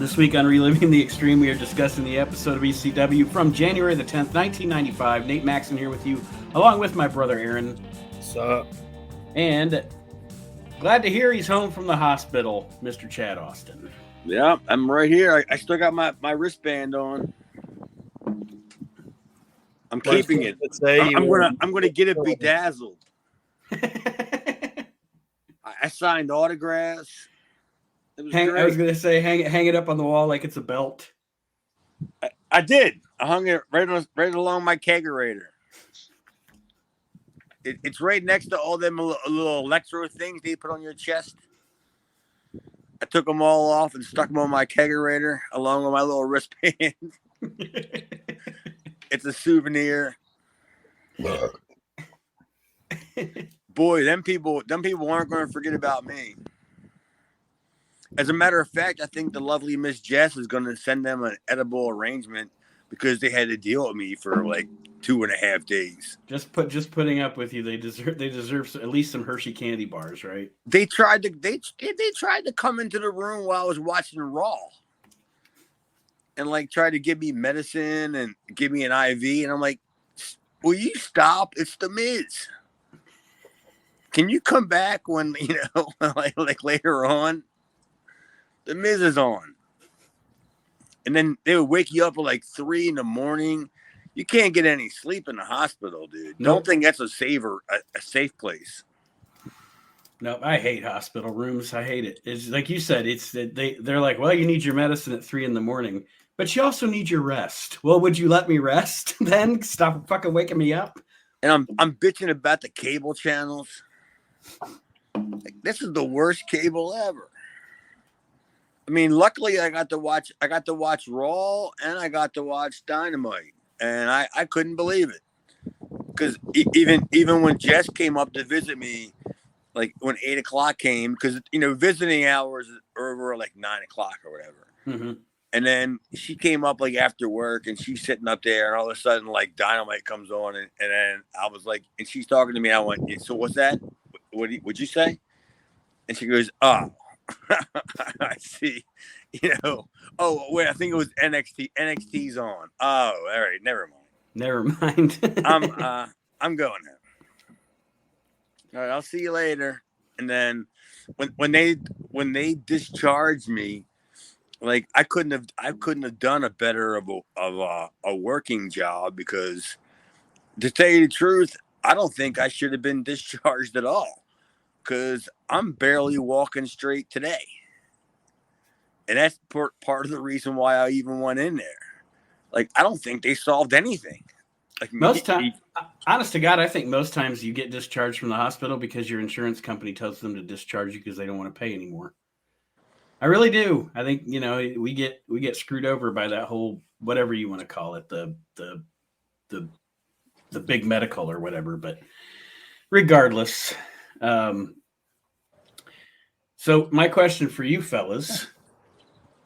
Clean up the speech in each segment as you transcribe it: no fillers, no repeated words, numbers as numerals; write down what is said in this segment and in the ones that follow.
This week on Reliving the Extreme, we are discussing the episode of ECW from January the 10th, 1995. Nate Maxon here with you, along with my brother Aaron. What's up? And glad to hear he's home from the hospital, Mr. Chad Austin. Yeah, I'm right here. I still got my wristband on. I'm keeping it. I'm gonna get it bedazzled. I signed autographs. It was great. I was gonna say hang it up on the wall like it's a belt. I did. I hung it right along my kegerator. It's right next to all them little electro things they put on your chest. I took them all off and stuck them on my kegerator along with my little wristband. It's a souvenir. Boy, them people aren't going to forget about me. As a matter of fact, I think the lovely Miss Jess is going to send them an edible arrangement because they had to deal with me for like 2.5 days. Just putting up with you. They deserve at least some Hershey candy bars, right? They tried to come into the room while I was watching Raw, and like try to give me medicine and give me an IV, and I'm like, will you stop? It's the Miz. Can you come back when like later on? The Miz is on. And then they would wake you up at like 3 a.m. You can't get any sleep in the hospital, dude. Nope. Don't think that's a safe place. No, I hate hospital rooms. I hate it. It's like you said, they're like, well, you need your medicine at 3 a.m, but you also need your rest. Well, would you let me rest then? Stop fucking waking me up. And I'm bitching about the cable channels. Like, this is the worst cable ever. I mean, luckily I got to watch Raw and I got to watch Dynamite, and I couldn't believe it because even when Jess came up to visit me, like when 8 o'clock came, because visiting hours are over like 9 o'clock or whatever, and then she came up like after work and she's sitting up there, and all of a sudden like Dynamite comes on, and then I was like, and she's talking to me, and I went, so what's that? What'd you say? And she goes, oh. I see. Oh wait, I think it was NXT. NXT's on. Oh, all right, never mind. I'm going now. All right, I'll see you later. And then when they discharged me, like I couldn't have done a better of a working job, because to tell you the truth, I don't think I should have been discharged at all. Because I'm barely walking straight today. And that's part of the reason why I even went in there. Like, I don't think they solved anything. Like most times, honest to God, I think most times you get discharged from the hospital because your insurance company tells them to discharge you because they don't want to pay anymore. I really do. I think, we get screwed over by that whole, whatever you want to call it, the big medical or whatever. But regardless, so my question for you fellas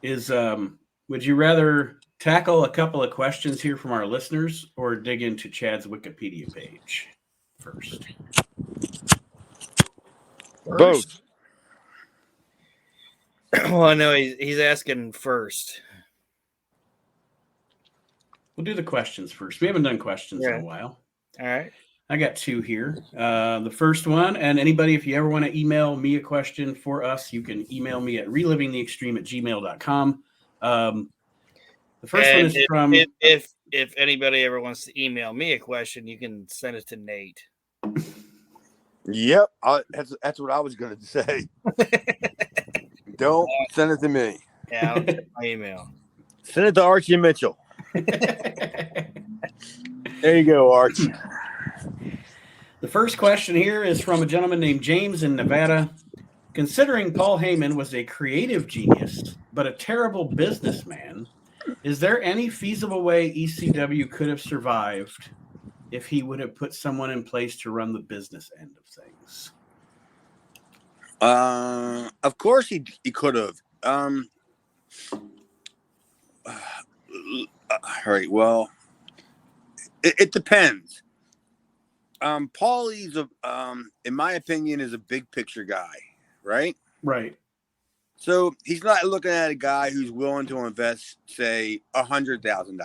is, would you rather tackle a couple of questions here from our listeners or dig into Chad's Wikipedia page first? Both. Well, I know he's asking first. We'll do the questions first. We haven't done questions in a while. All right. I got 2 here. The first one, and anybody, if you ever want to email me a question for us, you can email me at relivingtheextreme@gmail.com. The first one is from... If anybody ever wants to email me a question, you can send it to Nate. Yep, that's what I was going to say. Don't send it to me. Yeah, I'll check my email. Send it to Archie Mitchell. There you go, Arch. The first question here is from a gentleman named James in Nevada. Considering Paul Heyman was a creative genius, but a terrible businessman, is there any feasible way ECW could have survived if he would have put someone in place to run the business end of things? Of course he could have. All right. Well, it depends. Paulie's in my opinion, is a big picture guy, right? Right. So he's not looking at a guy who's willing to invest, say, $100,000.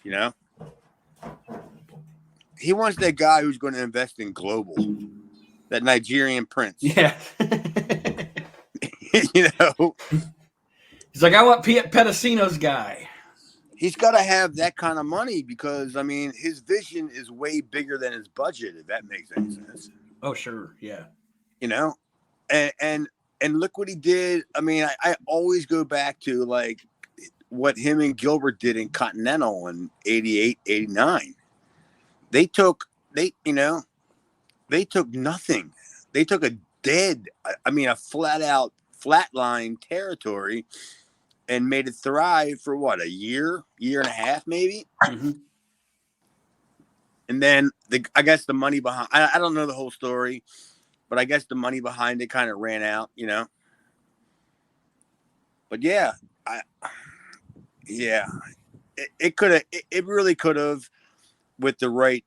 You know, he wants that guy who's going to invest in global, that Nigerian prince. Yeah. You know, He's like, I want Pedicino's guy. he's got to have that kind of money because, I mean, his vision is way bigger than his budget, if that makes any sense. Oh, sure. Yeah. You know, and look what he did. I mean, I always go back to like what him and Gilbert did in Continental in 88, 89. They took nothing. They took a a flatline territory and made it thrive for what, a year and a half, maybe. Mm-hmm. And then I guess the money behind, I don't know the whole story, but I guess the money behind it kind of ran out, you know? But yeah, it really could have with the right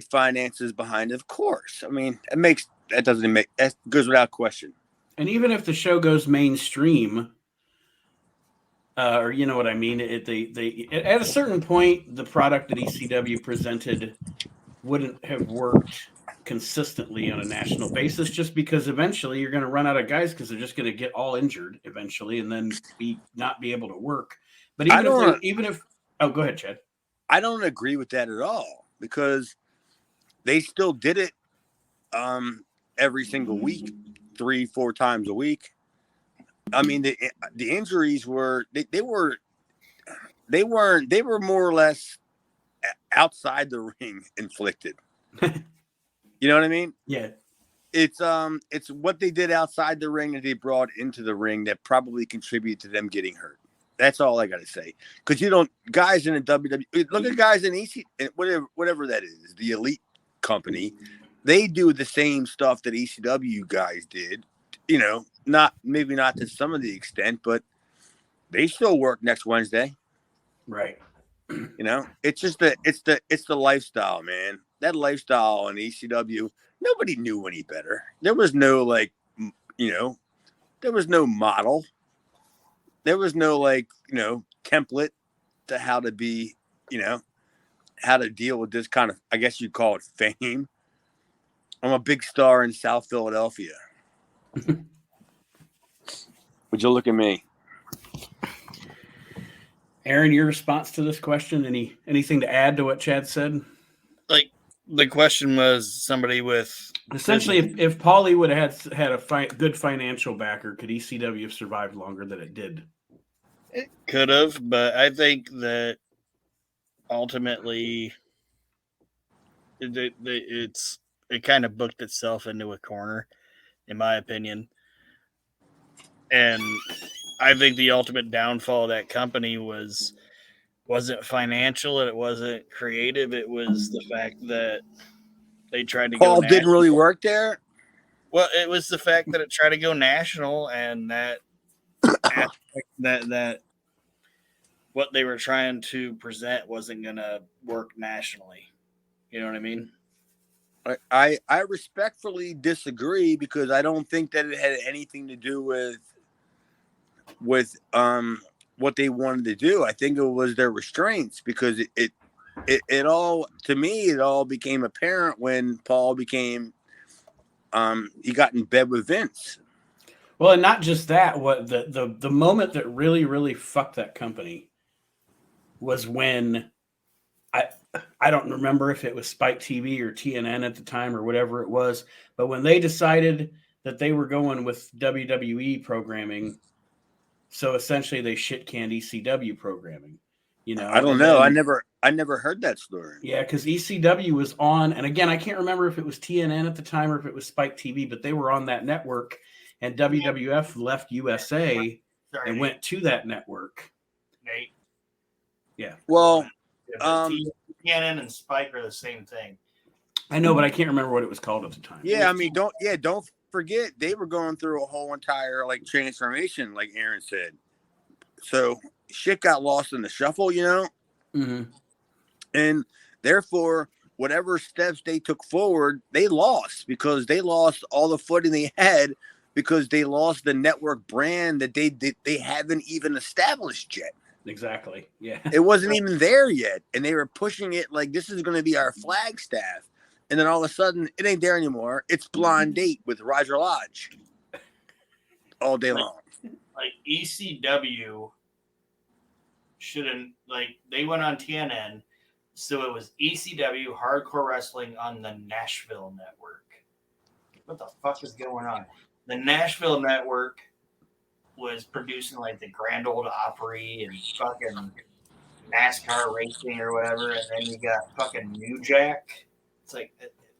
finances behind it, of course. I mean, that goes without question. And even if the show goes mainstream, or you know what I mean, at a certain point, the product that ECW presented wouldn't have worked consistently on a national basis, just because eventually you're going to run out of guys because they're just going to get all injured eventually, and then not be able to work. But go ahead, Chad. I don't agree with that at all because they still did it every single week, 3-4 times a week. I mean, the injuries were they were more or less outside the ring inflicted. You know what I mean? Yeah. It's what they did outside the ring that they brought into the ring that probably contributed to them getting hurt. That's all I got to say. Because guys in the WWE, look at guys in EC, whatever that is, the Elite company, they do the same stuff that ECW guys did. You know, maybe not to some of the extent, but they still work next Wednesday. Right. You know, it's just it's the lifestyle, man. That lifestyle in ECW, nobody knew any better. There was no there was no model. There was no template to how to be, how to deal with this kind of, I guess you'd call it fame. I'm a big star in South Philadelphia. Would you look at me? Aaron, your response to this question, anything to add to what Chad said? Like, the question was somebody with... Essentially, if Paulie would have had a good financial backer, could ECW have survived longer than it did? It could have, but I think that ultimately it kind of booked itself into a corner, in my opinion. And I think the ultimate downfall of that company wasn't financial and it wasn't creative. It was the fact that they tried to go Paul didn't really work there. Well, it was the fact that it tried to go national and that that what they were trying to present wasn't going to work nationally. You know what I mean? I respectfully disagree because I don't think that it had anything to do with what they wanted to do. I think it was their restraints because it all, to me, it all became apparent when Paul became he got in bed with Vince. Well, and not just that, what the moment that really, really fucked that company was when I don't remember if it was Spike TV or TNN at the time or whatever it was, but when they decided that they were going with WWE programming, so essentially they shit canned ECW programming. You know, I don't know. I never heard that story. Yeah, because ECW was on, and again, I can't remember if it was TNN at the time or if it was Spike TV, but they were on that network, and WWF left USA and went to that network. Nate. Yeah. Well, TNN and Spike are the same thing. I know, but I can't remember what it was called at the time. Yeah, I mean, don't forget they were going through a whole entire transformation, like Aaron said. So shit got lost in the shuffle, you know. Mm-hmm. And therefore, whatever steps they took forward, they lost because they lost all the footing they had because they lost the network brand that they haven't even established yet. Exactly. Yeah. It wasn't even there yet, and they were pushing it like this is going to be our flagstaff, and then all of a sudden it ain't there anymore. It's Blind Date with Roger Lodge all day long. Like ECW shouldn't, like, they went on TNN, so it was ECW Hardcore Wrestling on the Nashville Network. What the fuck is going on? The Nashville Network was producing like the Grand Ole Opry and fucking NASCAR racing or whatever, and then you got fucking New Jack. It's like,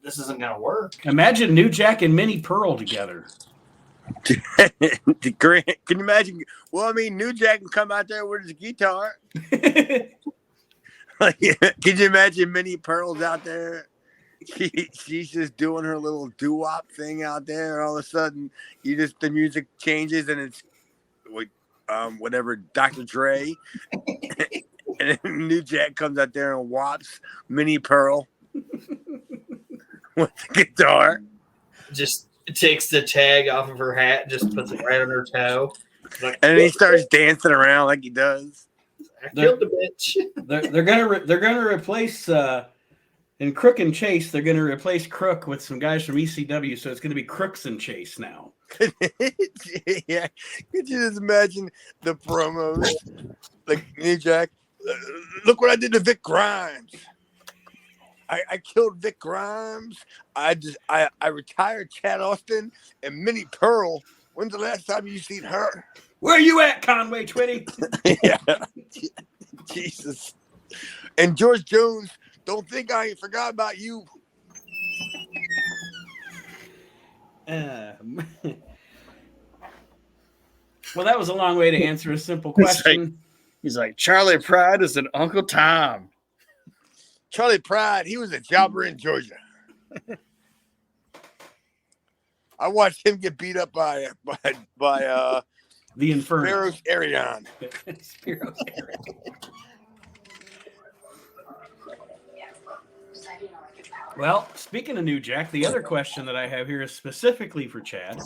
this isn't gonna work. Imagine New Jack and Minnie Pearl together. Can you imagine? Well, I mean, New Jack can come out there with his guitar. Can you imagine Minnie Pearl's out there? She's just doing her little doo-wop thing out there. All of a sudden, the music changes and it's whatever, Dr. Dre. And then New Jack comes out there and wops Minnie Pearl with the guitar. Just takes the tag off of her hat, just puts it right on her toe. Like, and then he starts dancing around like he does. I killed the bitch. They're gonna replace in Crook and Chase. They're gonna replace Crook with some guys from ECW, so it's gonna be Crooks and Chase now. Yeah, could you just imagine the promos? Like, New Jack, look what I did to Vic Grimes. I killed Vic Grimes. I retired Chad Austin and Minnie Pearl. When's the last time you seen her? Where you at, Conway Twitty? Yeah. Jesus. And George Jones, don't think I ain't forgot about you. Well, that was a long way to answer a simple question. He's like, Charlie Pride is an Uncle Tom. Charlie Pride, he was a jobber in Georgia. I watched him get beat up by the Inferno. Spiros Arion. Spiros Arion. Well, speaking of New Jack, the other question that I have here is specifically for Chad.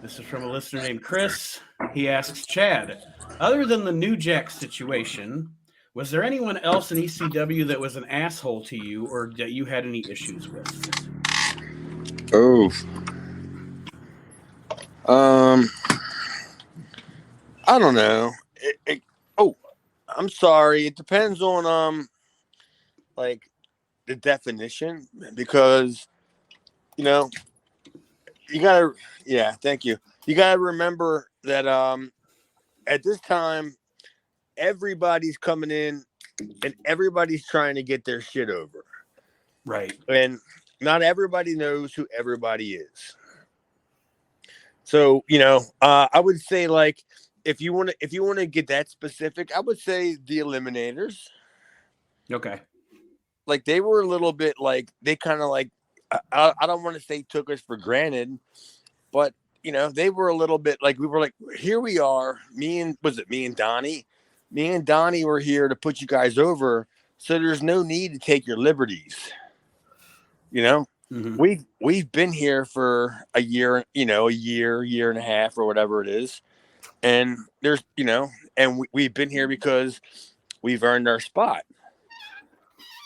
This is from a listener named Chris. He asks, Chad, other than the New Jack situation, was there anyone else in ECW that was an asshole to you or that you had any issues with? Oh. I don't know. I'm sorry. It depends on like the definition, because you gotta, thank you. You gotta remember that at this time everybody's coming in and everybody's trying to get their shit over. Right. And not everybody knows who everybody is. So, I would say, like, if you want to get that specific, I would say the Eliminators. Okay. Like, they were a little bit like, they kind of like, I don't want to say took us for granted, but they were a little bit like, we were like, here we are, me and Donnie were here to put you guys over, so there's no need to take your liberties. Mm-hmm. We've been here for a year, year and a half or whatever it is, and there's and we've been here because we've earned our spot,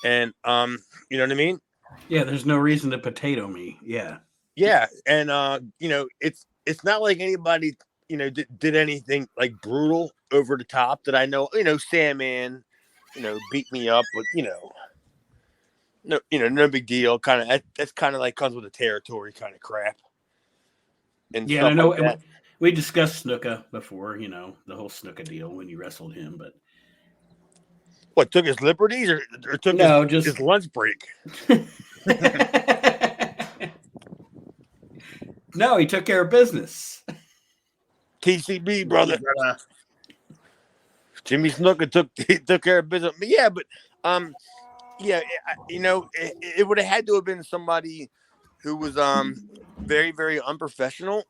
and you know what I mean? Yeah, there's no reason to potato me. Yeah, and it's not like anybody did anything like brutal over the top that I know. Sandman, beat me up with no big deal. Kind of that's kind of like comes with the territory kind of crap. And yeah, I know. Like we discussed Snuka before. The whole Snuka deal when you wrestled him, but what, took his liberties or took his lunch break? No, he took care of business. TCB, brother. Jimmy Snuka took care of business. But it would have had to have been somebody who was very, very unprofessional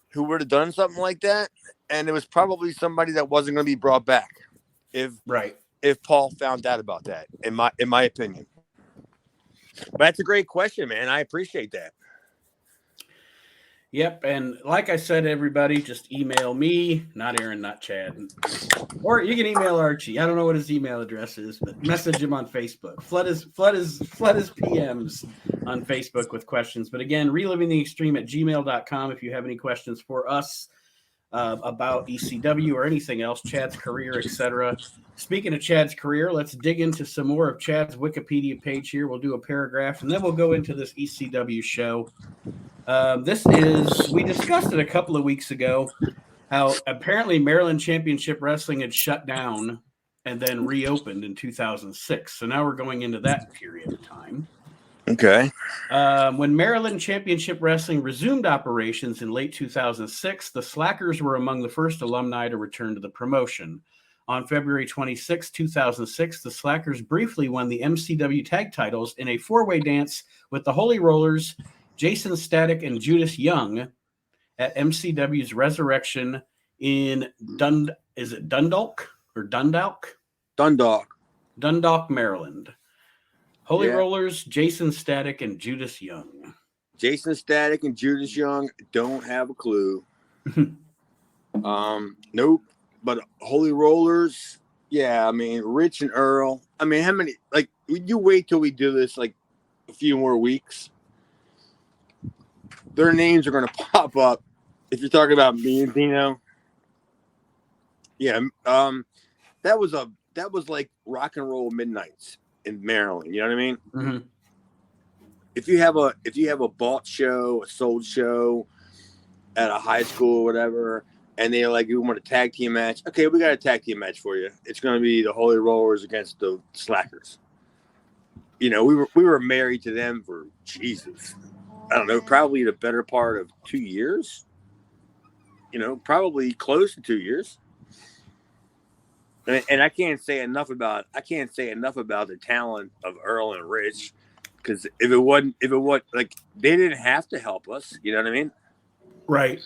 who would have done something like that, and it was probably somebody that wasn't going to be brought back if Paul found out about that, in my opinion. But that's a great question, man. I appreciate that. Yep, and like I said, everybody, just email me, not Aaron, not Chad, or you can email Archie. I don't know what his email address is, but message him on Facebook. Flood his PMs on Facebook with questions. But again, relivingtheextreme@gmail.com if you have any questions for us about ECW or anything else, Chad's career, etc. Speaking of Chad's career, let's dig into some more of Chad's Wikipedia page here. We'll do a paragraph, and then we'll go into this ECW show. We discussed it a couple of weeks ago, how apparently Maryland Championship Wrestling had shut down and then reopened in 2006. So now we're going into that period of time. Okay. When Maryland Championship Wrestling resumed operations in late 2006, the Slackers were among the first alumni to return to the promotion. On February 26, 2006, the Slackers briefly won the MCW tag titles in a four-way dance with the Holy Rollers, Jason Static, and Judas Young at MCW's Resurrection in Dundalk or Dundalk? Dundalk, Maryland. Holy Rollers, Jason Static, and Judas Young. Jason Static and Judas Young don't have a clue. Nope. But Holy Rollers, yeah, I mean, Rich and Earl. I mean, how many, like, you wait till we do this, like, a few more weeks. Their names are going to pop up. If you're talking about me and Dino. Yeah, that was like Rock and Roll Midnights in Maryland. You know what I mean? Mm-hmm. If you have a bought show, a sold show at a high school or whatever, and they're like, "We want a tag team match." Okay, we got a tag team match for you. It's going to be the Holy Rollers against the Slackers. You know, we were married to them for Jesus, I don't know, probably the better part of 2 years. You know, probably close to 2 years. And I can't say enough about the talent of Earl and Rich, because if it wasn't like, they didn't have to help us. You know what I mean? Right.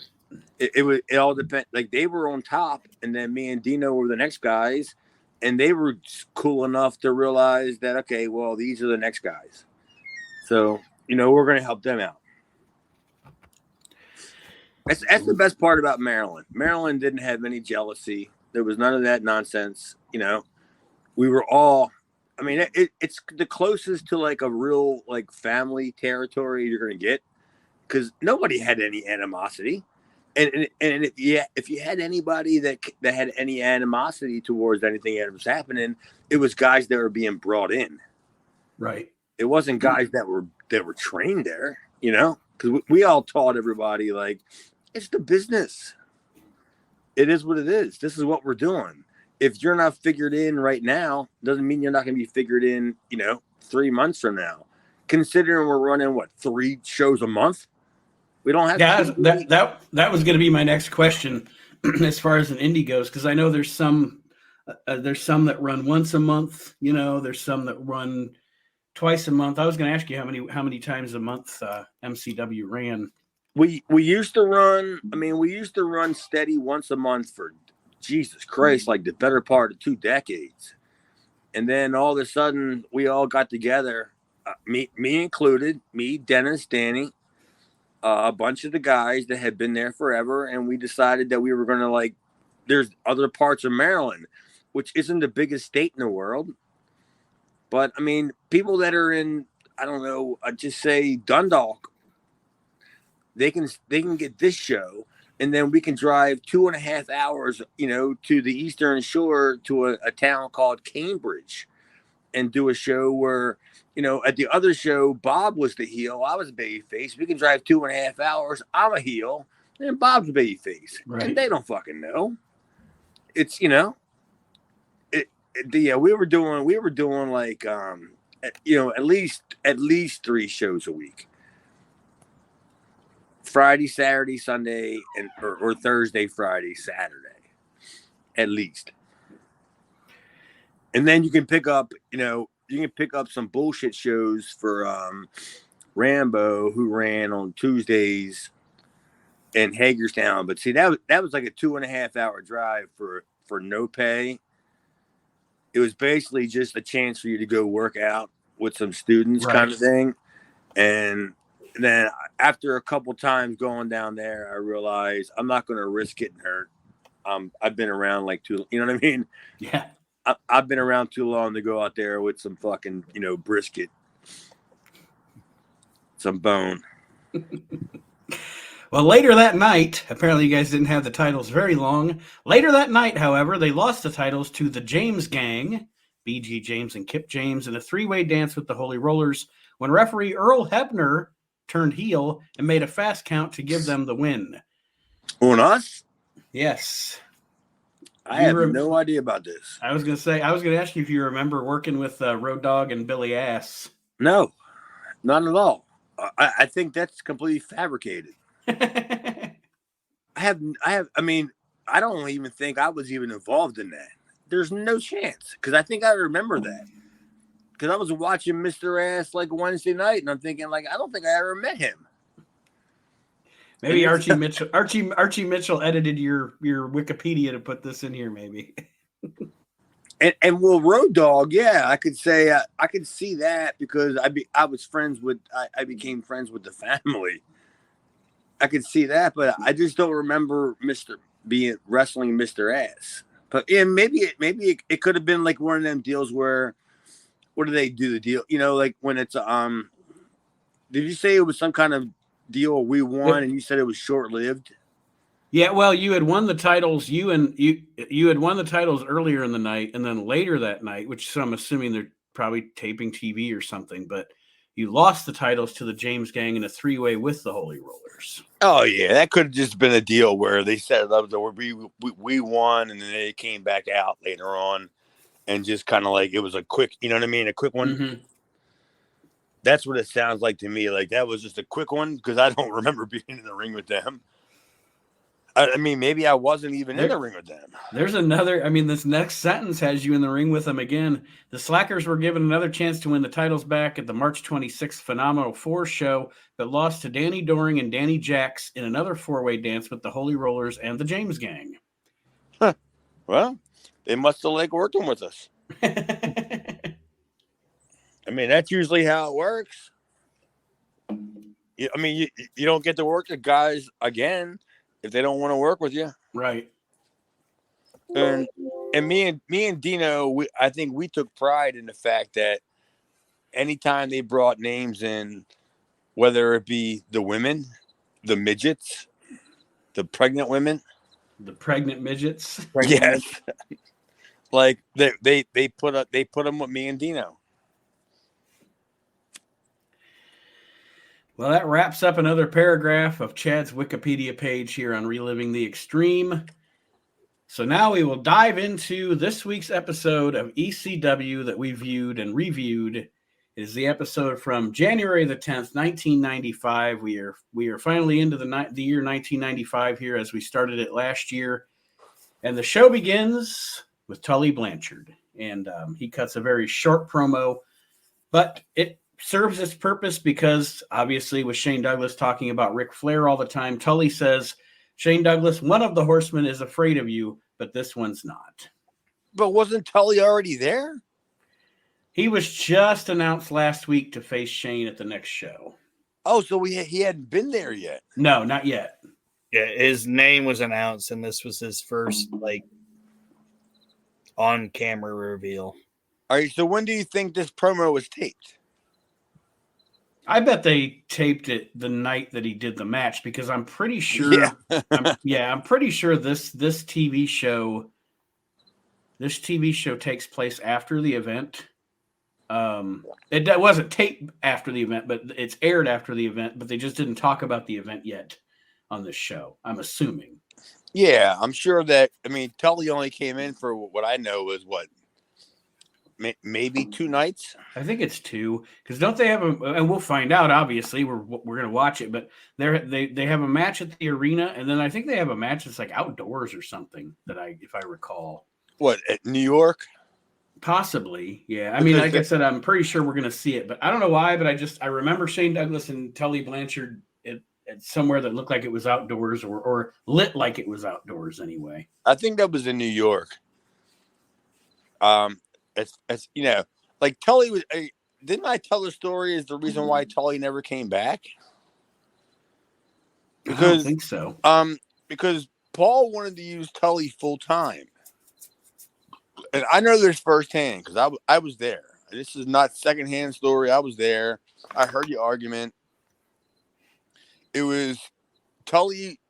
It all depend. Like, they were on top, and then me and Dino were the next guys, and they were cool enough to realize that, okay, well, these are the next guys, so you know, we're going to help them out. That's the best part about Maryland. Maryland didn't have any jealousy. There was none of that nonsense. You know, we were all, I mean, it's the closest to like a real like family territory you're going to get, because nobody had any animosity. And if you had anybody that had any animosity towards anything that was happening, it was guys that were being brought in. Right. It wasn't guys that were trained there, you know, because we all taught everybody, like, it's the business. It is what it is. This is what we're doing. If you're not figured in right now, doesn't mean you're not going to be figured in, you know, 3 months from now. Considering we're running, 3 shows a month? We don't have. Yeah, that was going to be my next question as far as an indie goes, because I know there's some that run once a month. You know, there's some that run twice a month. I was going to ask you how many times a month MCW ran. We used to run. I mean, we used to run steady once a month for Jesus Christ, like the better part of 2 decades. And then all of a sudden, we all got together, me included, me, Dennis, Danny, a bunch of the guys that had been there forever, and we decided that we were going to, like, there's other parts of Maryland, which isn't the biggest state in the world, but I mean, people that are in, I don't know, just say Dundalk, they can get this show, and then we can drive 2.5 hours, you know, to the Eastern Shore to a town called Cambridge, and do a show where, you know, at the other show, Bob was the heel, I was a babyface. We can drive 2.5 hours. I'm a heel, and Bob's a babyface, Right. And they don't fucking know. It's, you know, we were doing like, you know, at least 3 shows a week. Friday, Saturday, Sunday, or Thursday, Friday, Saturday, at least. And then you can pick up, you know, some bullshit shows for Rambo, who ran on Tuesdays in Hagerstown. But see, that was like a 2.5 hour drive for no pay. It was basically just a chance for you to go work out with some students, right, kind of thing. And And then after a couple times going down there, I realized I'm not going to risk getting hurt. I've been around like too, you know what I mean? Yeah. I've been around too long to go out there with some fucking, brisket, some bone. Well, later that night, apparently you guys didn't have the titles very long. Later that night, however, they lost the titles to the James Gang, BG James and Kip James, in a three-way dance with the Holy Rollers when referee Earl Hebner turned heel and made a fast count to give them the win. On us? Yes. I have no idea about this. I was going to ask you if you remember working with Road Dogg and Billy Ass. No, not at all. I think that's completely fabricated. I mean, I don't even think I was even involved in that. There's no chance, because I think I remember that. Because I was watching Mr. Ass like Wednesday night, and I'm thinking, like, I don't think I ever met him. Maybe Archie Mitchell edited your Wikipedia to put this in here, maybe. And well, Road Dogg, yeah, I could say I could see that, because I became friends with the family. I could see that, but I just don't remember wrestling Mr. Ass. But yeah, maybe it could have been like one of them deals where, what do they do the deal? Like when it's did you say it was some kind of deal we won, and you said it was short lived? Yeah, well, you had won the titles. You had won the titles earlier in the night, and then later that night, which so I'm assuming they're probably taping TV or something. But you lost the titles to the James Gang in a three-way with the Holy Rollers. Oh yeah, that could have just been a deal where they said we won, and then they came back out later on, and just kind of like it was a quick, you know what I mean, a quick one. Mm-hmm. That's what it sounds like to me. Like that was just a quick one, because I don't remember being in the ring with them. I mean, maybe I wasn't even in the ring with them. There's another. I mean, this next sentence has you in the ring with them again. The Slackers were given another chance to win the titles back at the March 26th Phenomenal 4 show, but lost to Danny Doring and Danny Jax in another four-way dance with the Holy Rollers and the James Gang. Huh. Well, they must have liked working with us. I mean, that's usually how it works. I mean, you don't get to work the guys again if they don't want to work with you, right? And me and Dino, I think we took pride in the fact that anytime they brought names in, whether it be the women, the midgets, the pregnant women, the pregnant midgets, yes, like they put them with me and Dino. Well, that wraps up another paragraph of Chad's Wikipedia page here on Reliving the Extreme. So now we will dive into this week's episode of ECW that we viewed and reviewed. It is the episode from January the 10th, 1995. We are finally into the year 1995 here, as we started it last year. And the show begins with Tully Blanchard. And he cuts a very short promo, but it serves its purpose because, obviously, with Shane Douglas talking about Ric Flair all the time, Tully says, Shane Douglas, one of the horsemen is afraid of you, but this one's not. But wasn't Tully already there? He was just announced last week to face Shane at the next show. Oh, so he hadn't been there yet? No, not yet. Yeah, his name was announced, and this was his first, on-camera reveal. All right, so when do you think this promo was taped? I bet they taped it the night that he did the match, because I'm pretty sure. I'm pretty sure this TV show takes place after the event. It wasn't taped after the event, but it's aired after the event. But they just didn't talk about the event yet on this show, I'm assuming. Yeah, I'm sure that. I mean, Tully only came in for what I know was maybe 2 nights. I think it's 2, because don't they have and we'll find out, obviously, we're going to watch it, but they have a match at the arena, and then I think they have a match that's like outdoors or something, if I recall. What, at New York? Possibly, yeah. I mean, like I said, I'm pretty sure we're going to see it, but I don't know why, but I remember Shane Douglas and Tully Blanchard at somewhere that looked like it was outdoors, or lit like it was outdoors anyway. I think that was in New York. As like Tully was. Didn't I tell the story as the reason why Tully never came back? I don't think so. Because Paul wanted to use Tully full time, and I know this firsthand because I was there. This is not secondhand story. I was there. I heard the argument. It was Tully,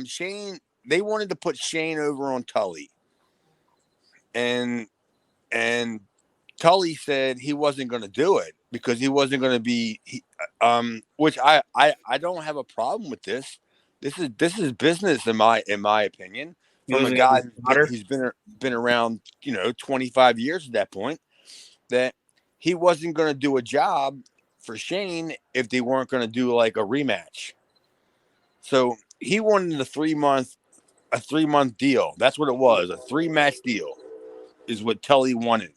Shane. They wanted to put Shane over on Tully, and Tully said he wasn't going to do it because he wasn't going to be. Which I don't have a problem with this. This is business in my opinion. From a guy who's been around 25 years at that point, that he wasn't going to do a job for Shane if they weren't going to do like a rematch. So he wanted a 3-month deal. That's what it was. A 3-match deal is what Tully wanted.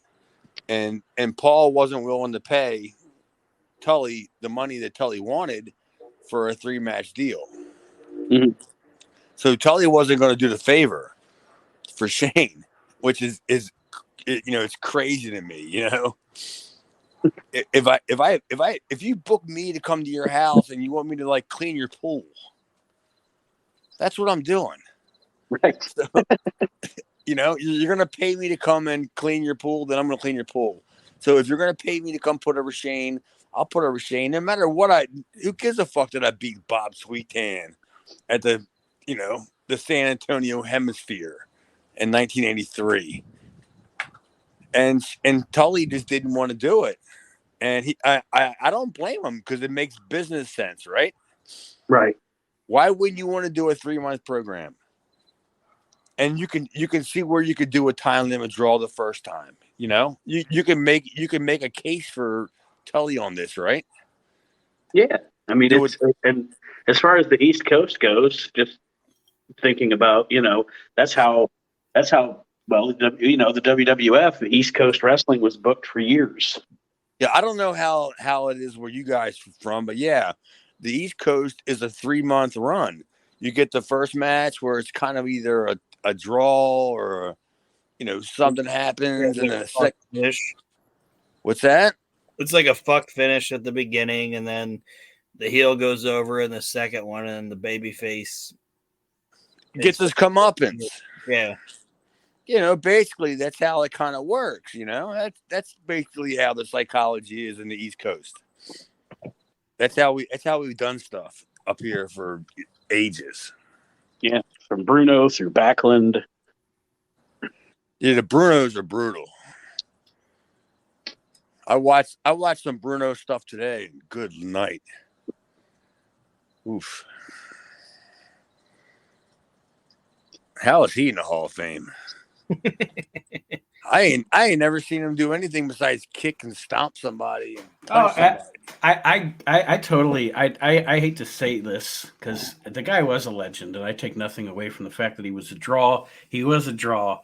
And Paul wasn't willing to pay Tully the money that Tully wanted for a 3-match deal. Mm-hmm. So Tully wasn't going to do the favor for Shane, which is it's crazy to me. If you book me to come to your house and you want me to like clean your pool, that's what I'm doing. Right. So, you're going to pay me to come and clean your pool, then I'm going to clean your pool. So if you're going to pay me to come put over Shane, I'll put over Shane. No matter what who gives a fuck that I beat Bob Sweetan at the San Antonio Hemisphere in 1983. And Tully just didn't want to do it. And I don't blame him because it makes business sense, right? Right. Why wouldn't you want to do a 3-month program? And you can see where you could do a time limit draw the first time. You can make a case for Tully on this, right? Yeah. I mean, and as far as the East Coast goes, just thinking about, that's how well, the WWF, the East Coast Wrestling was booked for years. Yeah, I don't know how it is where you guys are from, but yeah, the East Coast is a 3-month run. You get the first match where it's kind of either a draw or something happens, and then a second finish. What's that? It's like a fucked finish at the beginning, and then the heel goes over in the second one, and the babyface gets his comeuppance. Yeah. Basically that's how it kind of works. That's basically how the psychology is in the East Coast. That's how we've done stuff up here for ages. Yeah, from Bruno through Backlund. Yeah, the Brunos are brutal. I watched some Bruno stuff today. Good night. Oof. How is he in the Hall of Fame? I ain't never seen him do anything besides kick and stomp somebody. I totally I hate to say this because the guy was a legend, and I take nothing away from the fact that he was a draw. He was a draw,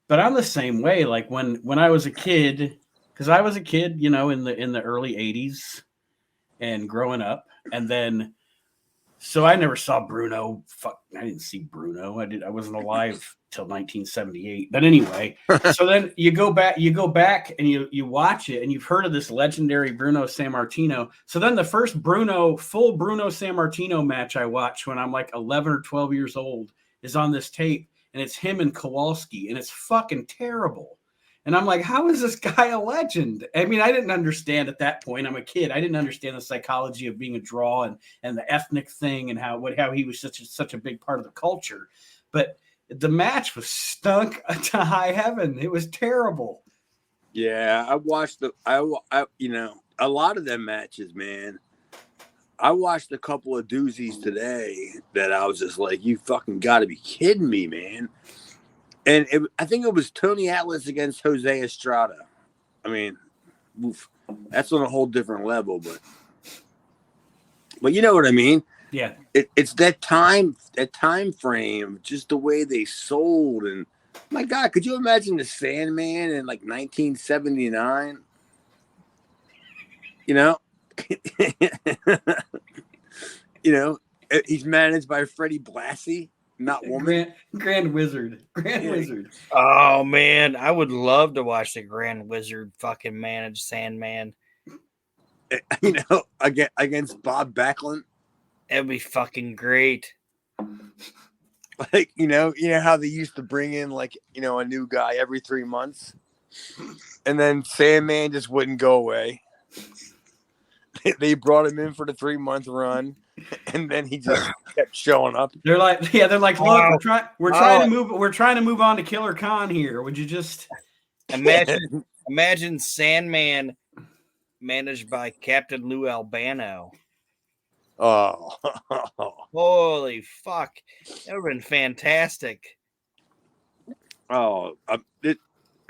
but I'm the same way. Like when I was a kid, because I was a kid, in the early '80s and growing up, and then. So I never saw Bruno. Fuck, I didn't see Bruno. I wasn't alive till 1978. But anyway, so then you go back and you watch it, and you've heard of this legendary Bruno Sammartino. So then the first full Bruno Sammartino match I watched when I'm like 11 or 12 years old is on this tape, and it's him and Kowalski, and it's fucking terrible. And I'm like, how is this guy a legend? I mean, I didn't understand at that point. I'm a kid. I didn't understand the psychology of being a draw and the ethnic thing and how he was such a big part of the culture. But the match was stunk to high heaven. It was terrible. Yeah, I watched a lot of them matches, man. I watched a couple of doozies today that I was just like, you fucking got to be kidding me, man. And I think it was Tony Atlas against Jose Estrada. I mean, oof, that's on a whole different level, but you know what I mean? Yeah. It's that time frame, just the way they sold. And my God, could you imagine the Sandman in like 1979? He's managed by Freddie Blassie. Not woman. Grand Wizard. Wizard. Oh man, I would love to watch the Grand Wizard fucking manage Sandman. Against Bob Backlund. That'd be fucking great. Like, you know how they used to bring in like, a new guy every 3 months, and then Sandman just wouldn't go away. They brought him in for the 3-month run, and then he just kept showing up. They're like, look, we're trying to move on to Killer Khan here. Would you just imagine Sandman managed by Captain Lou Albano? Oh, holy fuck! That would have been fantastic. Oh,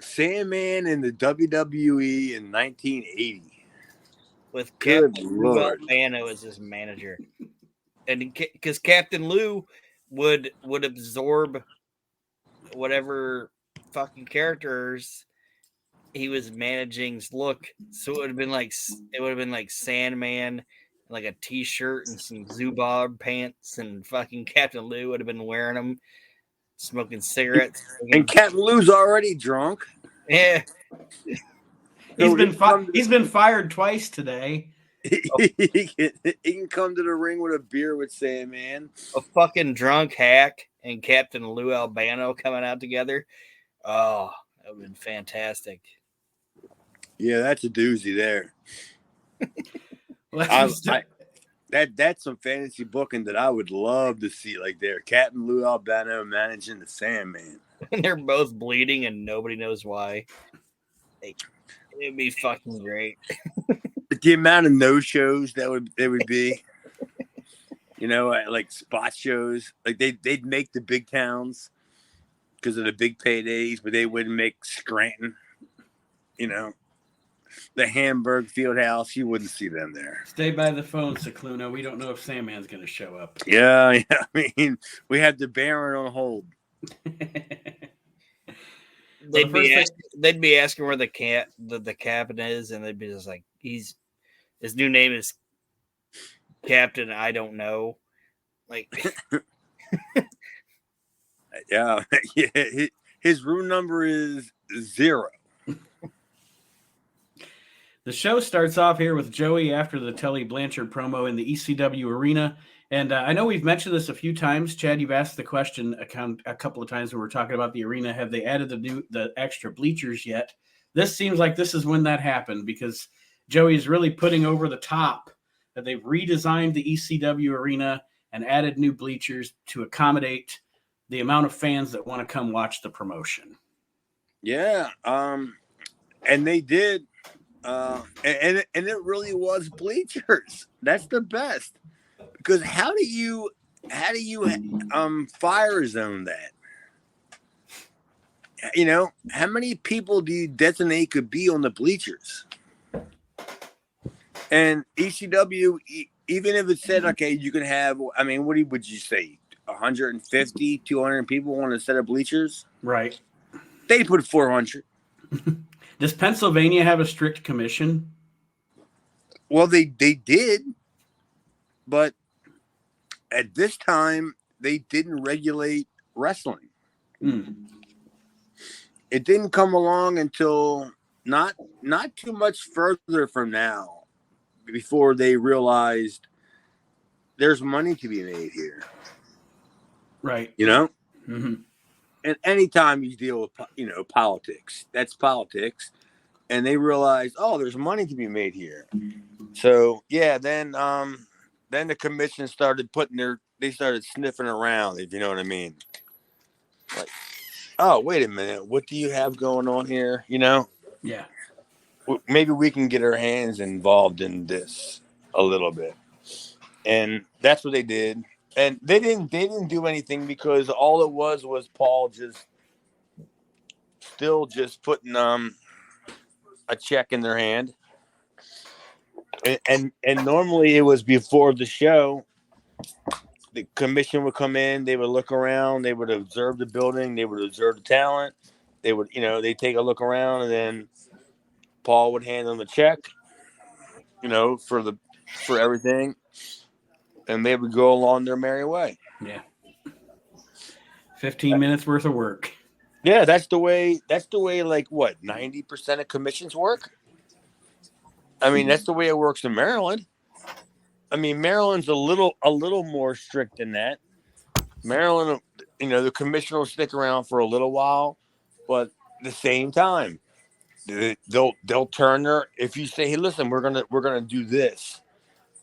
Sandman in the WWE in 1980 with Captain Lou Albano as his manager, and because Captain Lou would absorb whatever fucking characters he was managing's look, so it would have been like Sandman, like a t-shirt and some Zubab pants, and fucking Captain Lou would have been wearing them, smoking cigarettes. And Captain Lou's already drunk. Yeah, he's been fired twice today. He can come to the ring with a beer with Sandman. A fucking drunk hack and Captain Lou Albano coming out together. Oh, that would have been fantastic. Yeah, that's a doozy there. That's some fantasy booking that I would love to see. Like there, Captain Lou Albano managing the Sandman. And they're both bleeding and nobody knows why. It'd be fucking great. The amount of no-shows that would be, like spot shows. Like they'd make the big towns because of the big paydays, but they wouldn't make Scranton. The Hamburg Fieldhouse, you wouldn't see them there. Stay by the phone, Cicluna. We don't know if Sandman's going to show up. Yeah. I mean, we have the Baron on hold. They'd be asking where the captain is, and they'd be just like, his new name is Captain I don't know. Like, yeah. His room number is 0. The show starts off here with Joey after the Tully Blanchard promo in the ECW arena. And I know we've mentioned this a few times. Chad, you've asked the question a couple of times when we're talking about the arena. Have they added the extra bleachers yet? This seems like this is when that happened, because Joey is really putting over the top that they've redesigned the ECW arena and added new bleachers to accommodate the amount of fans that want to come watch the promotion. Yeah. And they did. And it really was bleachers. That's the best. Because how do you fire zone that? How many people do you designate could be on the bleachers? And ECW, even if it said, okay, you can have, I mean, what would you say? 150, 200 people on a set of bleachers? Right. They put 400. Does Pennsylvania have a strict commission? Well, they did, but at this time they didn't regulate wrestling. It didn't come along until not too much further from now, before they realized there's money to be made here. Right. Mm-hmm. And anytime you deal with, politics, that's politics. And they realized, there's money to be made here. So, yeah, then the commission started they started sniffing around, if you know what I mean. Like, oh, wait a minute. What do you have going on here? Yeah. Maybe we can get our hands involved in this a little bit. And that's what they did. And they didn't do anything, because all it was Paul still putting a check in their hand. And normally it was before the show. The commission would come in, they would look around, they would observe the building, they would observe the talent. They would, they take a look around, and then Paul would hand them the check, for everything. And they would go along their merry way. Yeah. 15 minutes worth of work. Yeah, that's the way, like, what, 90% of commissions work? I mean, that's the way it works in Maryland. I mean, Maryland's a little more strict than that. Maryland, the commissioner will stick around for a little while, but at the same time, they'll turn their, if you say, hey, listen, we're gonna do this,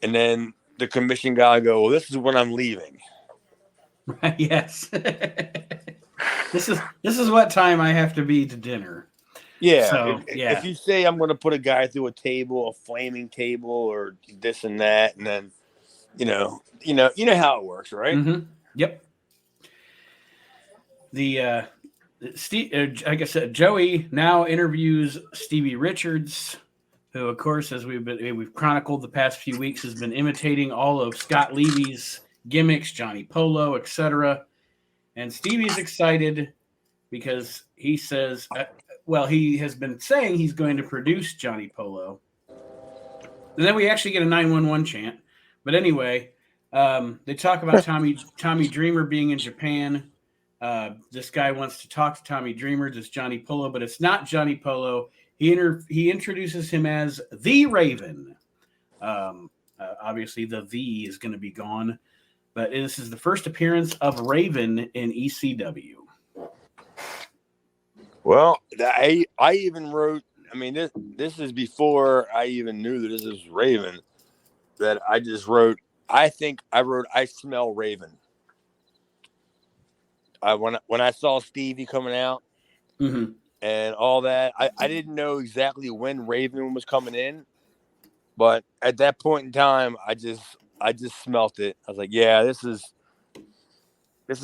and then the commission guy go, well, this is when I'm leaving. Yes. This is what time I have to be to dinner. Yeah. So, if you say I'm going to put a guy through a table, a flaming table, or this and that, and then you know how it works, right? Mm-hmm. Yep. The Steve, like I said, Joey now interviews Stevie Richards, who, of course, as we've chronicled the past few weeks, has been imitating all of Scott Levy's gimmicks, Johnny Polo, etc. And Stevie's excited because he says, he has been saying he's going to produce Johnny Polo. And then we actually get a 911 chant. But anyway, they talk about Tommy Dreamer being in Japan. This guy wants to talk to Tommy Dreamer, it's Johnny Polo, but it's not Johnny Polo. He introduces him as the Raven. Obviously, the is going to be gone. But this is the first appearance of Raven in ECW. Well, I even wrote. I mean, this is before I even knew that this was Raven. That I just wrote. I wrote. I smell Raven. When I saw Stevie coming out and all that, I didn't know exactly when Raven was coming in, but at that point in time, I just smelt it. I was like, yeah, this is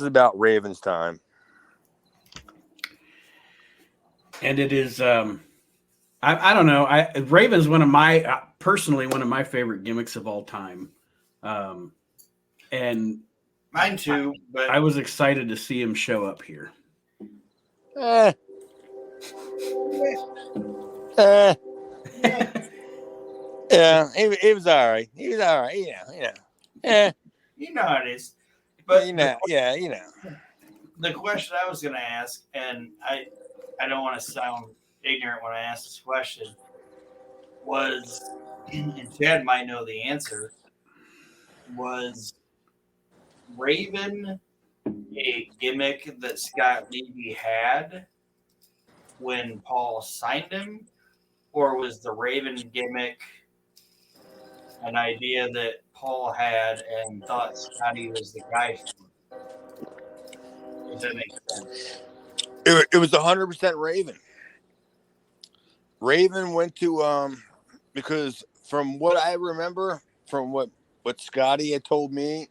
about Raven's time. And it is, I don't know. Raven's personally one of my favorite gimmicks of all time. And mine too, but I was excited to see him show up here. Yeah, it was all right. He was all right. Yeah. You know how it is. But the question I was going to ask, and I don't want to sound ignorant when I ask this question, was, and Chad might know the answer, was Raven a gimmick that Scott Levy had when Paul signed him, or was the Raven gimmick an idea that Paul had and thought Scotty was the guy for it? Does that make sense? It was 100% Raven. Raven went to because from what I remember, from what Scotty had told me,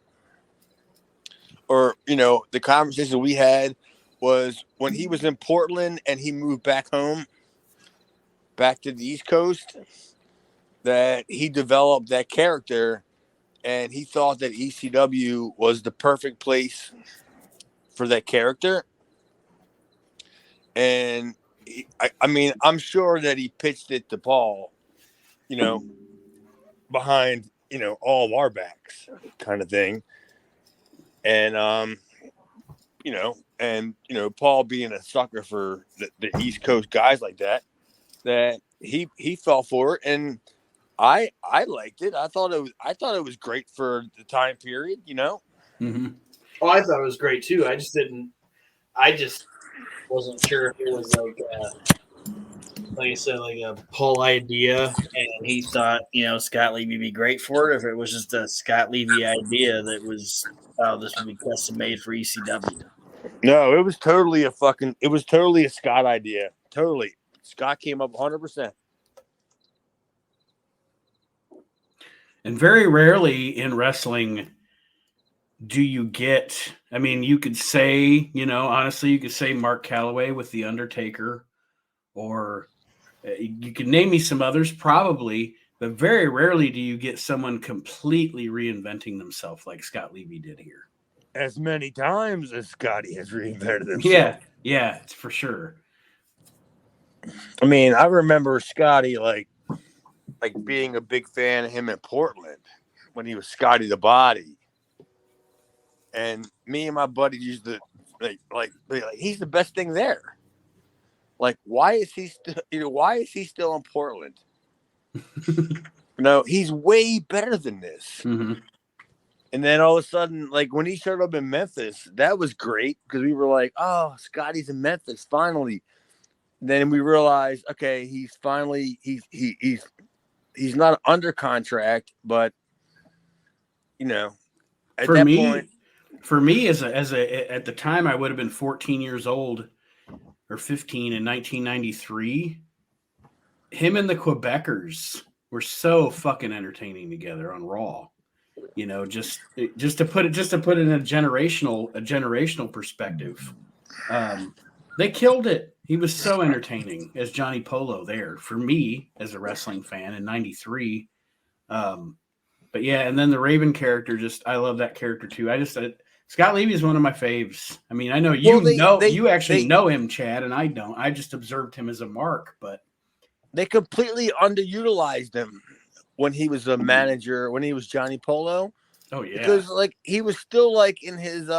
or the conversation we had was when he was in Portland and he moved back home, back to the East Coast, that he developed that character, and he thought that ECW was the perfect place for that character. And I mean, I'm sure that he pitched it to Paul, behind, all of our backs kind of thing. And, Paul being a sucker for the East Coast guys like that he fell for it. And I liked it. I thought it was great for the time period, Mm-hmm. Oh, I thought it was great too. I just wasn't sure if it was like I said, like a Paul idea, and he thought, Scott Levy would be great for it, if it was just a Scott Levy idea that was, this would be custom made for ECW. No, it was totally a Scott idea. Totally. Scott came up 100%. And very rarely in wrestling do you get, I mean, you could say, honestly, you could say Mark Calloway with The Undertaker, or you could name me some others probably, but very rarely do you get someone completely reinventing themselves like Scott Levy did here. As many times as Scotty has reinvented himself. Yeah, it's for sure. I mean, I remember Scotty like being a big fan of him in Portland when he was Scotty the Body. And me and my buddy used to like he's the best thing there. Like, why is he still in Portland? No, he's way better than this. Mm-hmm. And then all of a sudden, like when he showed up in Memphis, that was great because we were like, "Oh, Scotty's in Memphis finally." Then we realized, okay, he's finally he's not under contract, but you know, at For that me, point, as a at the time, I would have been 14 years old or 15 in 1993. Him and the Quebecers were so fucking entertaining together on Raw. You know, just to put it in a generational perspective. They killed it. He was so entertaining as Johnny Polo there for me as a wrestling fan in '93. But yeah, and then the Raven character, I love that character too. Scott Levy is one of my faves. I mean, I know you actually know him, Chad, and I don't. I just observed him as a mark, but they completely underutilized him when he was a manager, when he was Johnny Polo. Oh yeah. Because like he was still like in his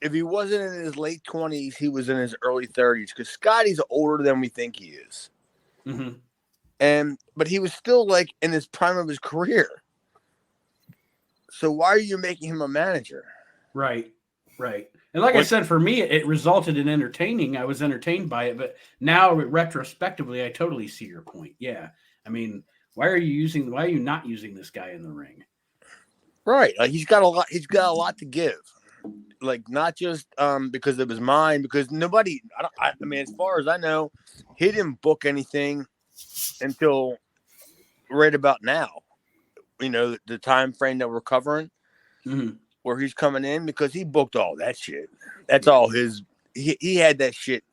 if he wasn't in his late 20s, he was in his early 30s because Scotty's older than we think he is. Mm-hmm. But he was still like in his prime of his career. So why are you making him a manager? Right. And like I said, for me, it resulted in entertaining. I was entertained by it, but now retrospectively, I totally see your point. Yeah. I mean, why are you not using this guy in the ring? Right. Like he's got a lot to give. Like not just because it was mine, because nobody I mean, as far as I know, he didn't book anything until right about now. You know, the time frame that we're covering. Mm-hmm. Where he's coming in, because he booked all that shit. That's all his. He had that shit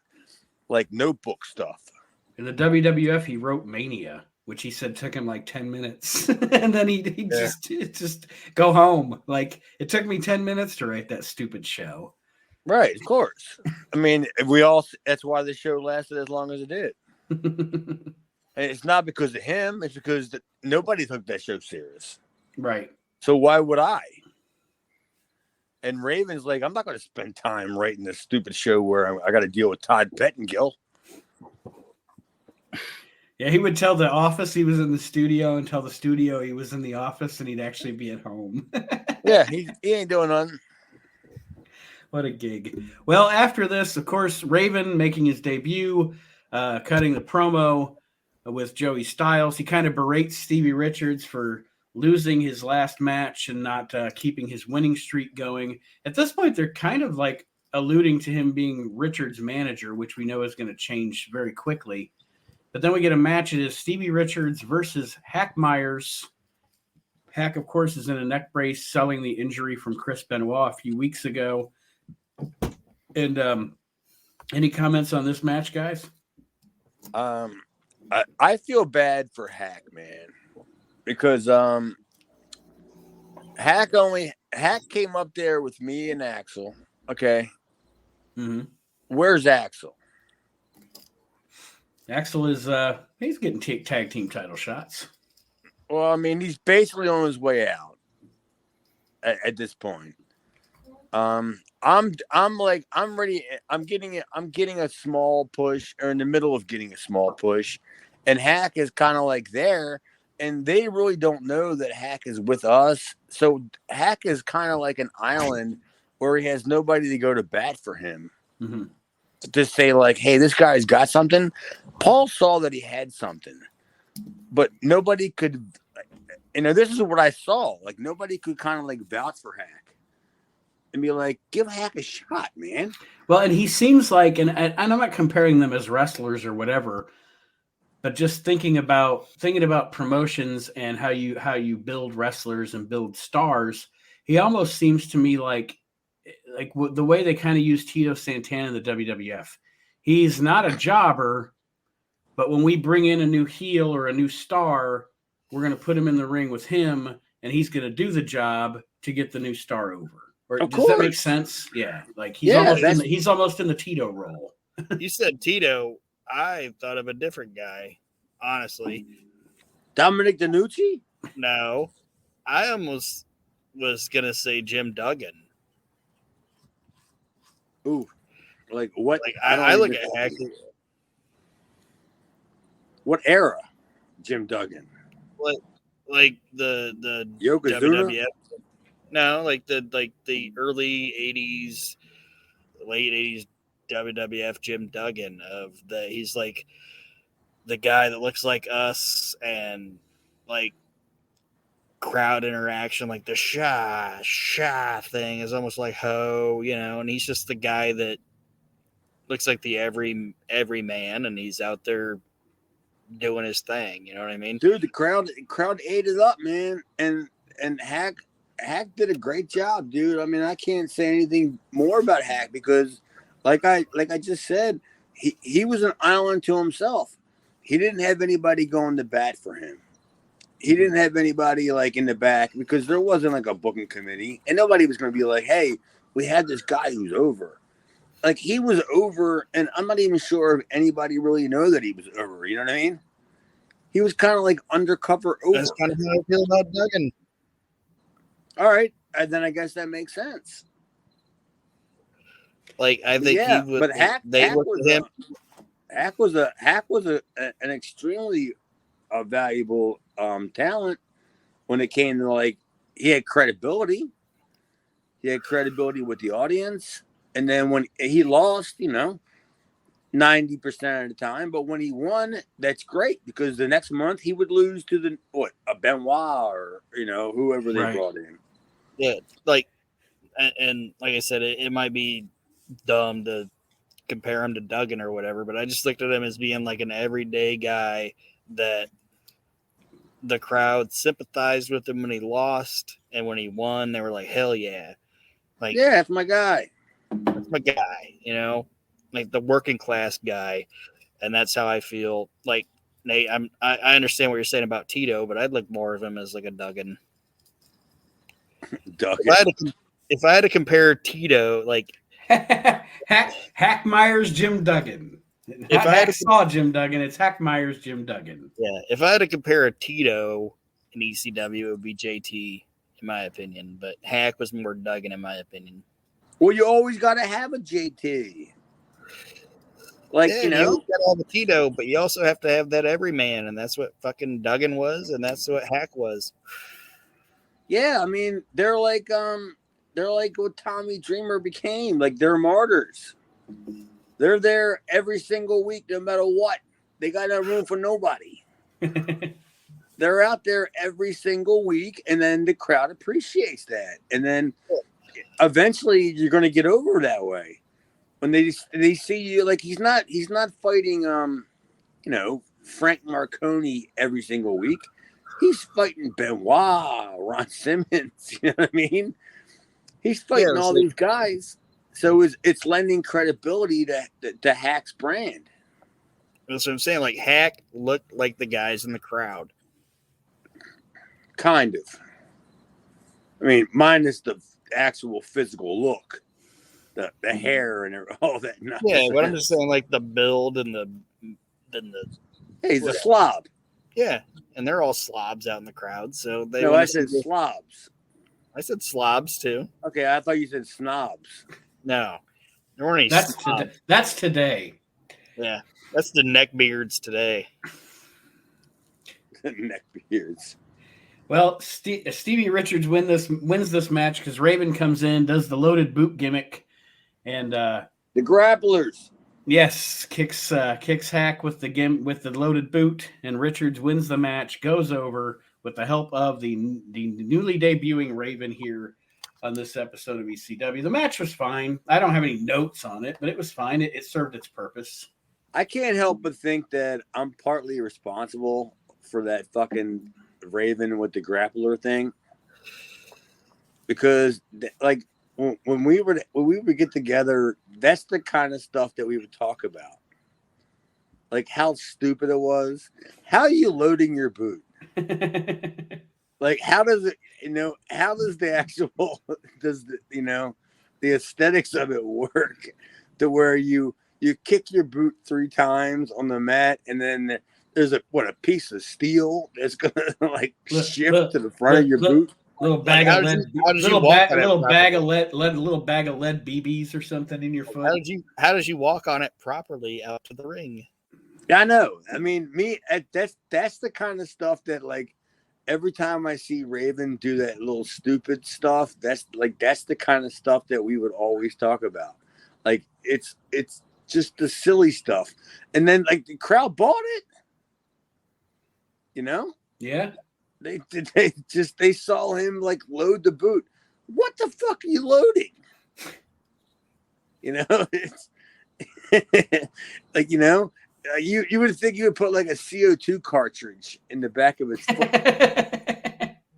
like notebook stuff. In the WWF, he wrote Mania, which he said took him like 10 minutes, and then he just go home. Like it took me 10 minutes to write that stupid show. Right, of course. I mean, that's why the show lasted as long as it did. And it's not because of him. It's because nobody took that show serious. Right. So why would I? And Raven's like, I'm not going to spend time writing this stupid show where I got to deal with Todd Pettengill. Yeah, he would tell the office he was in the studio and tell the studio he was in the office, and he'd actually be at home. Yeah, he ain't doing nothing. What a gig. Well, after this, of course, Raven making his debut, cutting the promo with Joey Styles. He kind of berates Stevie Richards for losing his last match and not keeping his winning streak going. At this point, they're kind of like alluding to him being Richards' manager, which we know is going to change very quickly. But then we get a match. It is Stevie Richards versus Hack Myers. Hack, of course, is in a neck brace, selling the injury from Chris Benoit a few weeks ago. And any comments on this match, guys? I feel bad for Hack, man. Because Hack came up there with me and Axel. Okay. Mm-hmm. Where's Axel? Axel is he's getting tag team title shots. Well, I mean, he's basically on his way out at this point. I'm ready. I'm getting a small push, or in the middle of getting a small push, and Hack is kind of like there. And they really don't know that Hack is with us. So Hack is kind of like an island where he has nobody to go to bat for him. Mm-hmm. To say like, hey, this guy's got something. Paul saw that he had something, but nobody could, this is what I saw. Like nobody could kind of like vouch for Hack and be like, give Hack a shot, man. Well, and he seems like, and I'm not comparing them as wrestlers or whatever, but just thinking about promotions and how you build wrestlers and build stars, he almost seems to me like the way they kind of use Tito Santana in the WWF. He's not a jobber, but when we bring in a new heel or a new star, we're going to put him in the ring with him, and he's going to do the job to get the new star over. Or does that make sense? Yeah, like he's almost in the Tito role. You said Tito. I thought of a different guy, honestly. Dominic DeNucci? No, I almost was gonna say Jim Duggan. Ooh, like what? Like I look at Hack. What era? Jim Duggan. like the Yokozuna? WWF. No, like the early '80s, late '80s WWF Jim Duggan he's like the guy that looks like us and like crowd interaction, like the sha thing is almost like ho, and he's just the guy that looks like the every man, and he's out there doing his thing. You know what I mean? Dude, the crowd ate it up, man, and Hack did a great job, dude. I mean, I can't say anything more about Hack because, like I just said, he was an island to himself. He didn't have anybody going to bat for him. He didn't have anybody like in the back because there wasn't like a booking committee, and nobody was going to be like, "Hey, we had this guy who's over." Like he was over, and I'm not even sure if anybody really know that he was over. You know what I mean? He was kind of like undercover over. That's kind of how I feel about Duggan. All right, and then I guess that makes sense. Like I think yeah, he would. But Hack was an extremely valuable talent when it came to like he had credibility. He had credibility with the audience, and then when he lost, 90% of the time, but when he won, that's great because the next month he would lose to a Benoit or whoever they brought in. Yeah, and like I said, it might be dumb to compare him to Duggan or whatever, but I just looked at him as being like an everyday guy that the crowd sympathized with him when he lost, and when he won, they were like, "Hell yeah!" Like, yeah, that's my guy. That's my guy, like the working class guy, and that's how I feel. Like Nate, I understand what you're saying about Tito, but I'd look more of him as like a Duggan. If I had to compare Tito, like Hack Myers, Jim Duggan. If I saw Jim Duggan, it's Hack Myers, Jim Duggan. Yeah, if I had to compare a Tito in ECW, it would be JT, in my opinion. But Hack was more Duggan, in my opinion. Well, you always got to have a JT. Like, you got to have a Tito, but you also have to have that everyman, and that's what fucking Duggan was, and that's what Hack was. Yeah, I mean, they're like what Tommy Dreamer became. Like, they're martyrs. They're there every single week, no matter what. They got no room for nobody. They're out there every single week, and then the crowd appreciates that. And then eventually you're going to get over that way. When they see you, like he's not fighting Frank Marconi every single week. He's fighting Benoit, Ron Simmons. You know what I mean? He's fighting all these guys. So it's lending credibility to Hack's brand. That's what I'm saying. Like Hack looked like the guys in the crowd. Kind of. I mean, minus the actual physical look. The hair and all that. Yeah, but I'm just saying, like the build and the. Hey, he's a slob. Yeah, and they're all slobs out in the crowd. So they. No, I said slobs. I said slobs too. Okay, I thought you said snobs. No, there weren't any. That's today. Yeah, that's the neckbeards today. Neckbeards. Well, Stevie Richards wins this match because Raven comes in, does the loaded boot gimmick, and the grapplers. Yes, kicks Hack with the loaded boot, and Richards wins the match, goes over with the help of the newly debuting Raven here on this episode of ECW. The match was fine. I don't have any notes on it, but it was fine. It served its purpose. I can't help but think that I'm partly responsible for that fucking Raven with the grappler thing, because like when we would get together, that's the kind of stuff that we would talk about, like how stupid it was. How are you loading your boot? Like how does it, how does the actual the aesthetics of it work to where you kick your boot 3 times on the mat, and then there's a piece of steel that's gonna like shift to the front of your boot. Little bag of lead BBs or something in your foot. How did you walk on it properly out to the ring? I know. I mean, that's the kind of stuff that like every time I see Raven do that little stupid stuff, that's the kind of stuff that we would always talk about. Like it's just the silly stuff, and then like the crowd bought it. You know? Yeah. They saw him like load the boot. What the fuck are you loading? You know, it's like, you know, you would think you would put like a CO2 cartridge in the back of his foot.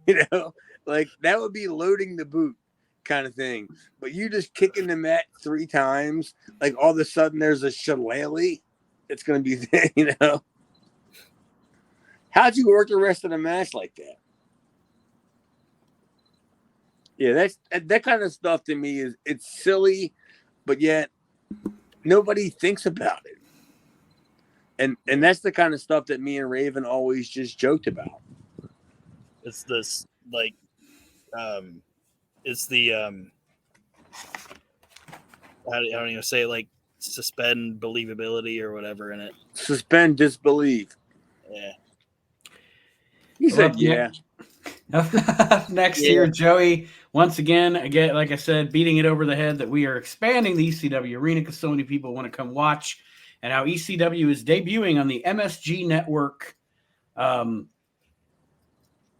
You know, like that would be loading the boot kind of thing. But you just kicking the mat 3 times, like all of a sudden there's a shillelagh that's going to be there, you know. How'd you work the rest of the match like that? Yeah, that kind of stuff to me it's silly, but yet nobody thinks about it. And that's the kind of stuff that me and Raven always just joked about. It's this like it's the how do you say it, like suspend believability or whatever in it. Suspend disbelief. Yeah. He said, yeah. Next year, Joey, once again, like I said, beating it over the head that we are expanding the ECW arena because so many people want to come watch, and how ECW is debuting on the MSG network. And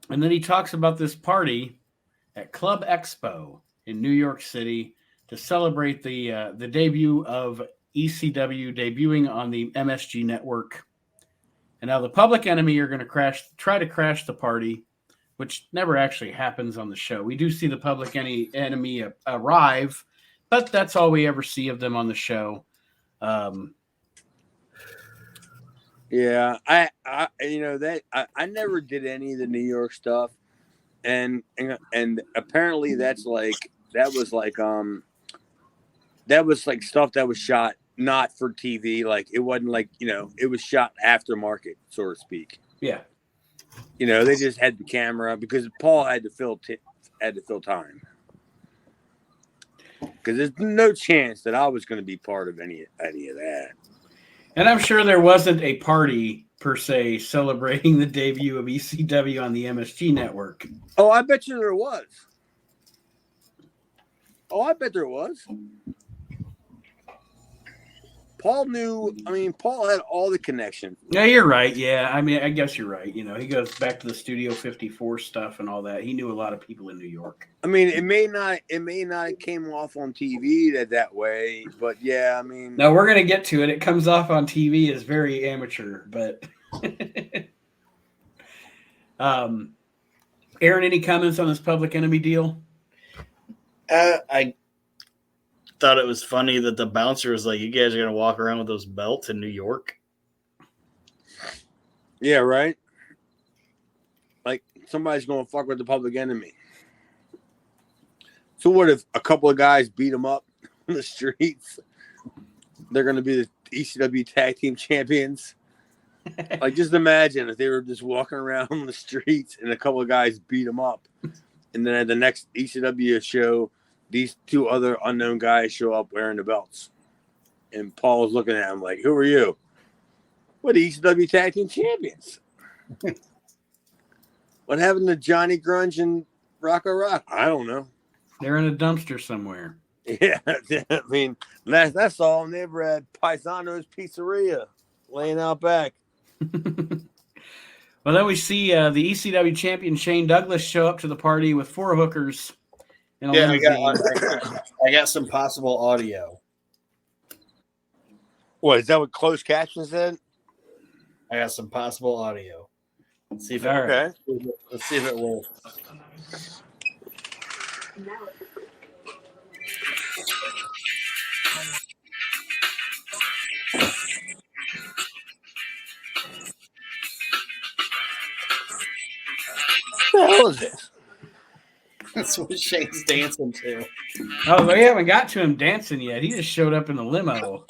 then he talks about this party at Club Expo in New York City to celebrate the debut of ECW debuting on the MSG network. And now the Public Enemy are going to try to crash the party, which never actually happens on the show. We do see the Public Enemy arrive, but that's all we ever see of them on the show. Yeah, I you know that I never did any of the New York stuff, and apparently that was like stuff that was shot not for TV. Like it wasn't like, you know, it was shot aftermarket, so to speak. Yeah. You know, they just had the camera because Paul had to fill time. Because there's no chance that I was going to be part of any of that. And I'm sure there wasn't a party per se celebrating the debut of ECW on the MSG network. Oh, I bet you there was. Oh, I bet there was. Paul had all the connections. Yeah, you're right. Yeah, I mean, I guess you're right. You know, he goes back to the Studio 54 stuff and all that. He knew a lot of people in New York. I mean, it may not have came off on TV that way, but yeah, I mean. No, we're gonna get to it. It comes off on TV as very amateur, but. Aaron, any comments on this Public Enemy deal? I thought it was funny that the bouncer was like, "You guys are gonna walk around with those belts in New York?" Yeah, right. Like somebody's gonna fuck with the Public Enemy. So what if a couple of guys beat them up on the streets? They're gonna be the ECW Tag Team Champions. Like, just imagine if they were just walking around on the streets and a couple of guys beat them up, and then at the next ECW show, these 2 other unknown guys show up wearing the belts. And Paul's looking at him like, who are you? We're the ECW Tag Team Champions. What happened to Johnny Grunge and Rocco Rock? I don't know. They're in a dumpster somewhere. Yeah, I mean, that's all. They were at Paisano's Pizzeria laying out back. Well, then we see the ECW champion Shane Douglas show up to the party with 4 hookers. Yeah, I got some possible audio. What, is that what closed caption said? I got some possible audio. Let's see if let's see if it will. What the hell is this? That's what Shane's dancing to. Oh, we haven't got to him dancing yet. He just showed up in the limo.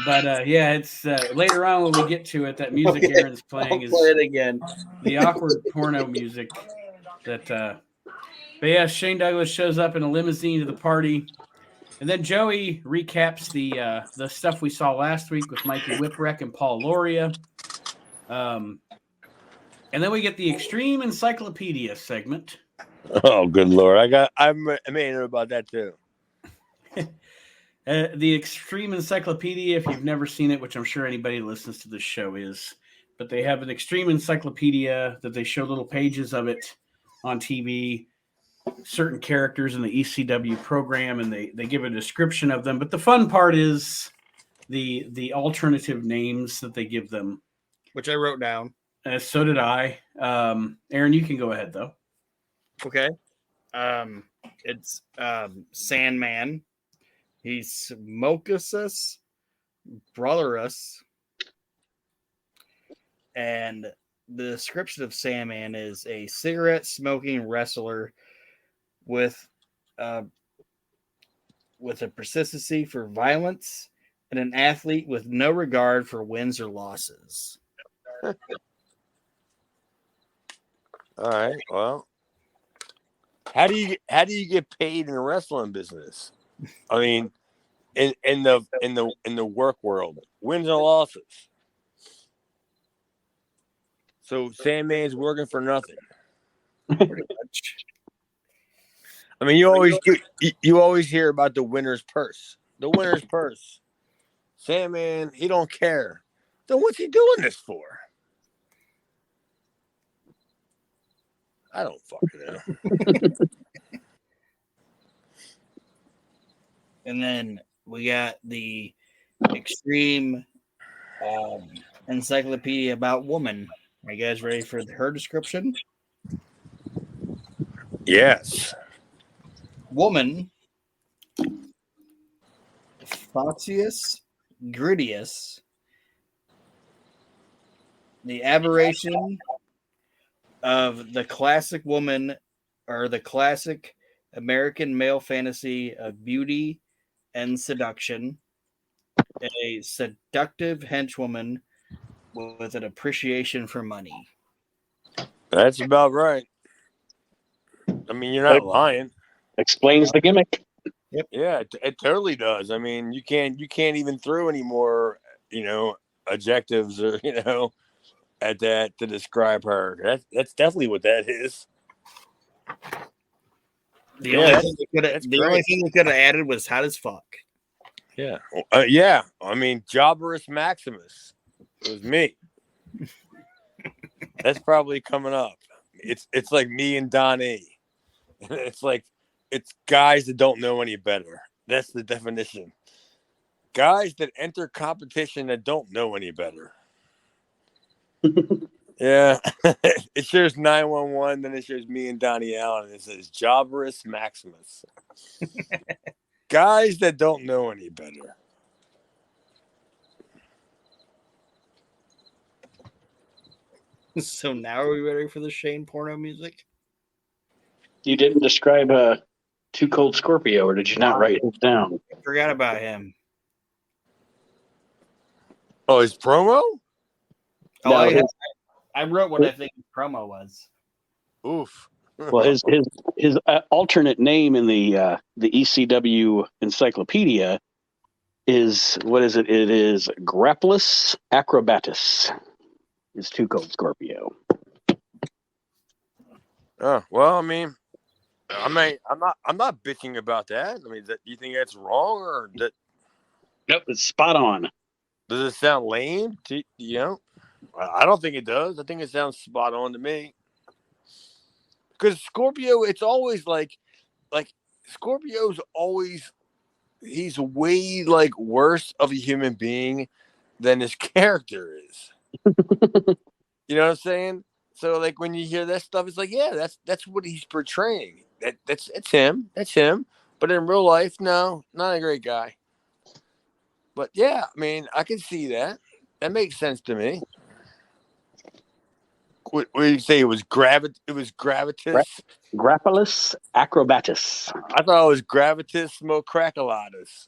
But yeah, it's later on when we get to it. That music Aaron's playing is play it again. The awkward porno music. But yeah, Shane Douglas shows up in a limousine to the party, and then Joey recaps the stuff we saw last week with Mikey Whipwreck and Paul Loria. And then we get the Extreme Encyclopedia segment. Oh, good Lord. I may know about that too. The Extreme Encyclopedia, if you've never seen it, which I'm sure anybody who listens to this show is, but they have an Extreme Encyclopedia that they show little pages of it on TV, certain characters in the ECW program, and they give a description of them. But the fun part is the alternative names that they give them. Which I wrote down. So did I. Aaron, you can go ahead, though. Okay. It's Sandman. He's Mocusus, Brotherus. And the description of Sandman is a cigarette-smoking wrestler with a persistency for violence and an athlete with no regard for wins or losses. All right. Well, how do you get paid in the wrestling business? I mean, in the work world, wins or losses. So Sandman's working for nothing. Pretty much. I mean, you always hear about the winner's purse. The winner's purse. Sandman, he don't care. Then what's he doing this for? I don't fucking know. And then we got the Extreme Encyclopedia about woman. Are you guys ready for her description? Yes. Woman, Foxius Grittius, the aberration of the classic woman, or the classic American male fantasy of beauty and seduction, a seductive henchwoman with an appreciation for money. That's about right. I mean, you're not lying. Explains the gimmick. Yep. Yeah, it totally does. I mean, you can't even throw any more, adjectives or at that to describe her. That's definitely what that is. The only thing we could have added was hot as fuck. Yeah. Yeah. I mean, Jobberus Maximus. It was me. That's probably coming up. It's like me and Don E. It's guys that don't know any better. That's the definition. Guys that enter competition that don't know any better. Yeah. It shows 911, then it shows me and Donnie Allen, and it says Jobberus Maximus. Guys that don't know any better. So now are we ready for the Shane porno music? You didn't describe Too Cold Scorpio, or did you not write it down? I forgot about him. Oh, his promo? Oh, no, I wrote what I think his promo was. Oof. Well, his alternate name in the ECW encyclopedia is, what is it? It is Grapplis Acrobatus. It's Too Cold Scorpio. Oh, well, I mean, I'm not bitching about that. I mean, do you think that's wrong, or that? Nope, it's spot on. Does it sound lame? I don't think it does. I think it sounds spot on to me. Because Scorpio, it's always like Scorpio's always, he's way worse of a human being than his character is. You know what I'm saying? So when you hear that stuff, it's like, yeah, that's what he's portraying. That's him. That's him. But in real life, no, not a great guy. But yeah, I mean, I can see that. That makes sense to me. What did you say? It was gravitas. Grapplis Acrobatus. I thought it was gravitas smocracolatus.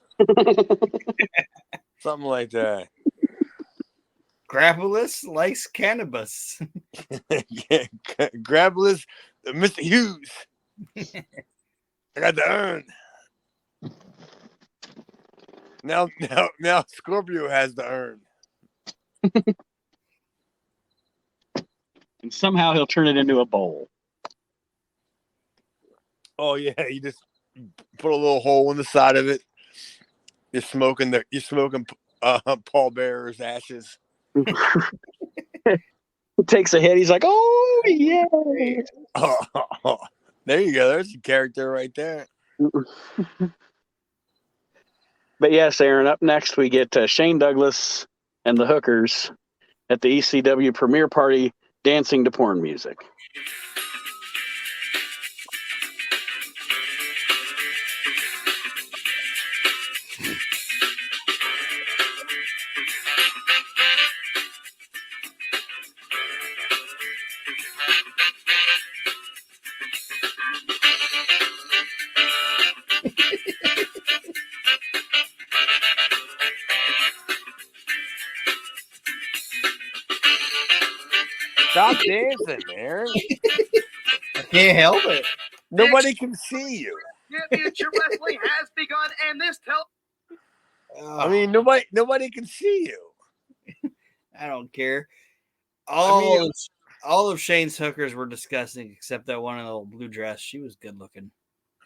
Something like that. Grappulus likes cannabis. Yeah, Grappulus, Mr. Hughes. I got the urn. Now Scorpio has the urn. and somehow he'll turn it into a bowl. Oh yeah, you just put a little hole in the side of it. You're smoking Paul Bearer's ashes. He takes a hit. He's like, "Oh yeah!" There you go. There's a character right there. But yes, Aaron. Up next, we get Shane Douglas and the Hookers at the ECW premiere party, dancing to porn music. Stop dancing, Aaron. I can't help it. Nobody can see you. Championship wrestling has begun, and this I mean, nobody can see you. I don't care. All of Shane's hookers were disgusting, except that one in the little blue dress. She was good looking.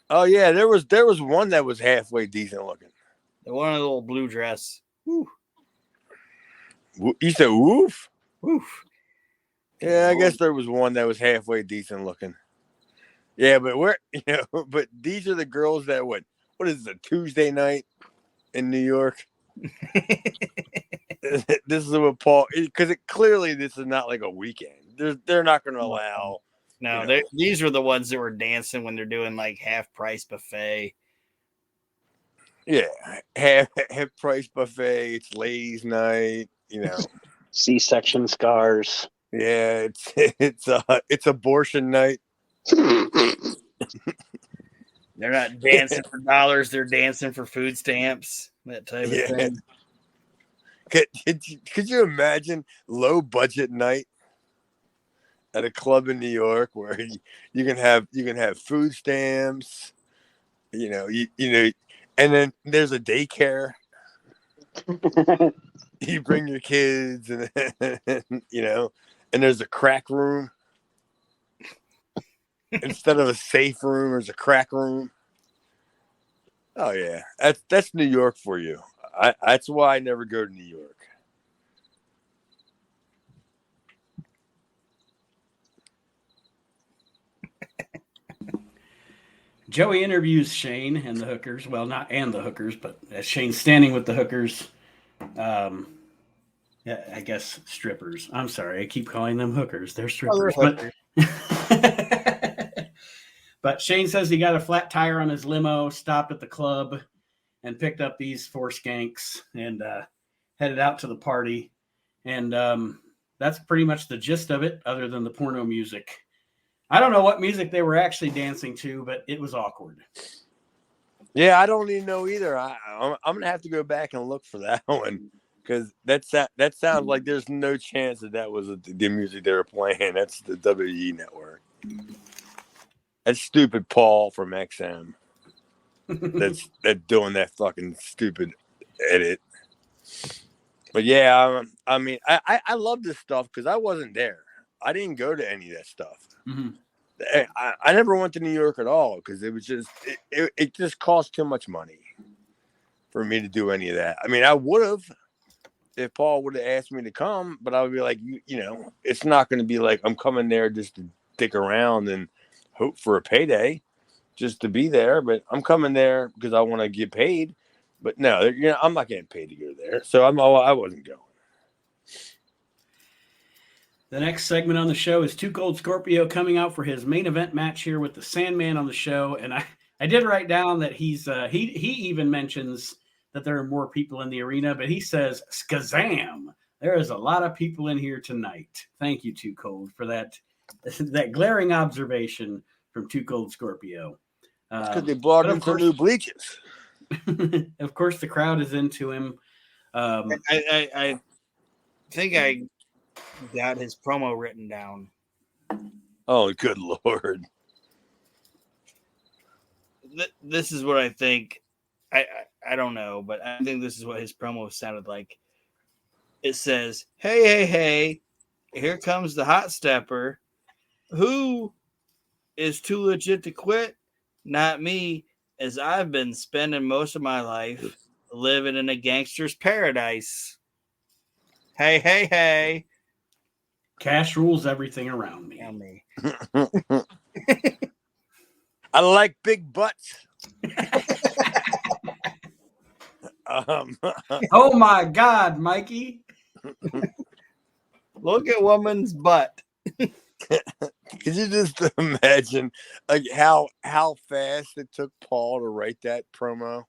Oh yeah, there was one that was halfway decent looking. The one in the little blue dress. Whew. You said woof? Woof. Yeah, I guess there was one that was halfway decent looking. Yeah, but but these are the girls that what is it, a Tuesday night in New York? This is what Paul, because clearly this is not like a weekend. They're not going to allow. No, these are the ones that were dancing when they're doing like half price buffet. Yeah, half price buffet. It's ladies' night. C-section scars. Yeah, it's abortion night. They're not dancing for dollars; they're dancing for food stamps. That type of thing. Could you imagine low budget night at a club in New York where you can have food stamps, and then there's a daycare. You bring your kids, and and there's a crack room instead of a safe room. There's a crack room. Oh yeah, that's New York for you. That's why I never go to New York. Joey interviews Shane and the Hookers. Well, not and the Hookers, but as Shane's standing with the Hookers, yeah, I guess strippers. I'm sorry, I keep calling them hookers. They're strippers. But Shane says he got a flat tire on his limo, stopped at the club, and picked up these 4 skanks and headed out to the party. And that's pretty much the gist of it, other than the porno music. I don't know what music they were actually dancing to, but it was awkward. Yeah, I don't even know either. I'm gonna have to go back and look for that one because that sounds like there's no chance that was the music they were playing. That's the WWE network. That's stupid Paul from XM. That's doing that fucking stupid edit. But yeah, I mean, I love this stuff because I wasn't there. I didn't go to any of that stuff. Mm-hmm. I never went to New York at all because it was just it just cost too much money for me to do any of that. I mean, I would have if Paul would have asked me to come, but I would be like, it's not going to be like I'm coming there just to dick around and hope for a payday, just to be there. But I'm coming there because I want to get paid. But no, I'm not getting paid to go there, so I wasn't going. The next segment on the show is Too Cold Scorpio coming out for his main event match here with the Sandman on the show. And I did write down that he even mentions that there are more people in the arena, but he says, Skazam! There is a lot of people in here tonight. Thank you, Too Cold, for that glaring observation from Too Cold Scorpio. Because they brought in some new bleachers. Of course, the crowd is into him. I think I got his promo written down. Oh, good Lord. This is what I think. I don't know, but I think this is what his promo sounded like. It says, hey, here comes the hot stepper. Who is too legit to quit? Not me, as I've been spending most of my life living in a gangster's paradise. Hey, hey, hey. Cash rules everything around me. Tell me. I like big butts. Oh my God, Mikey. Look at woman's butt. Could you just imagine like how fast it took Paul to write that promo?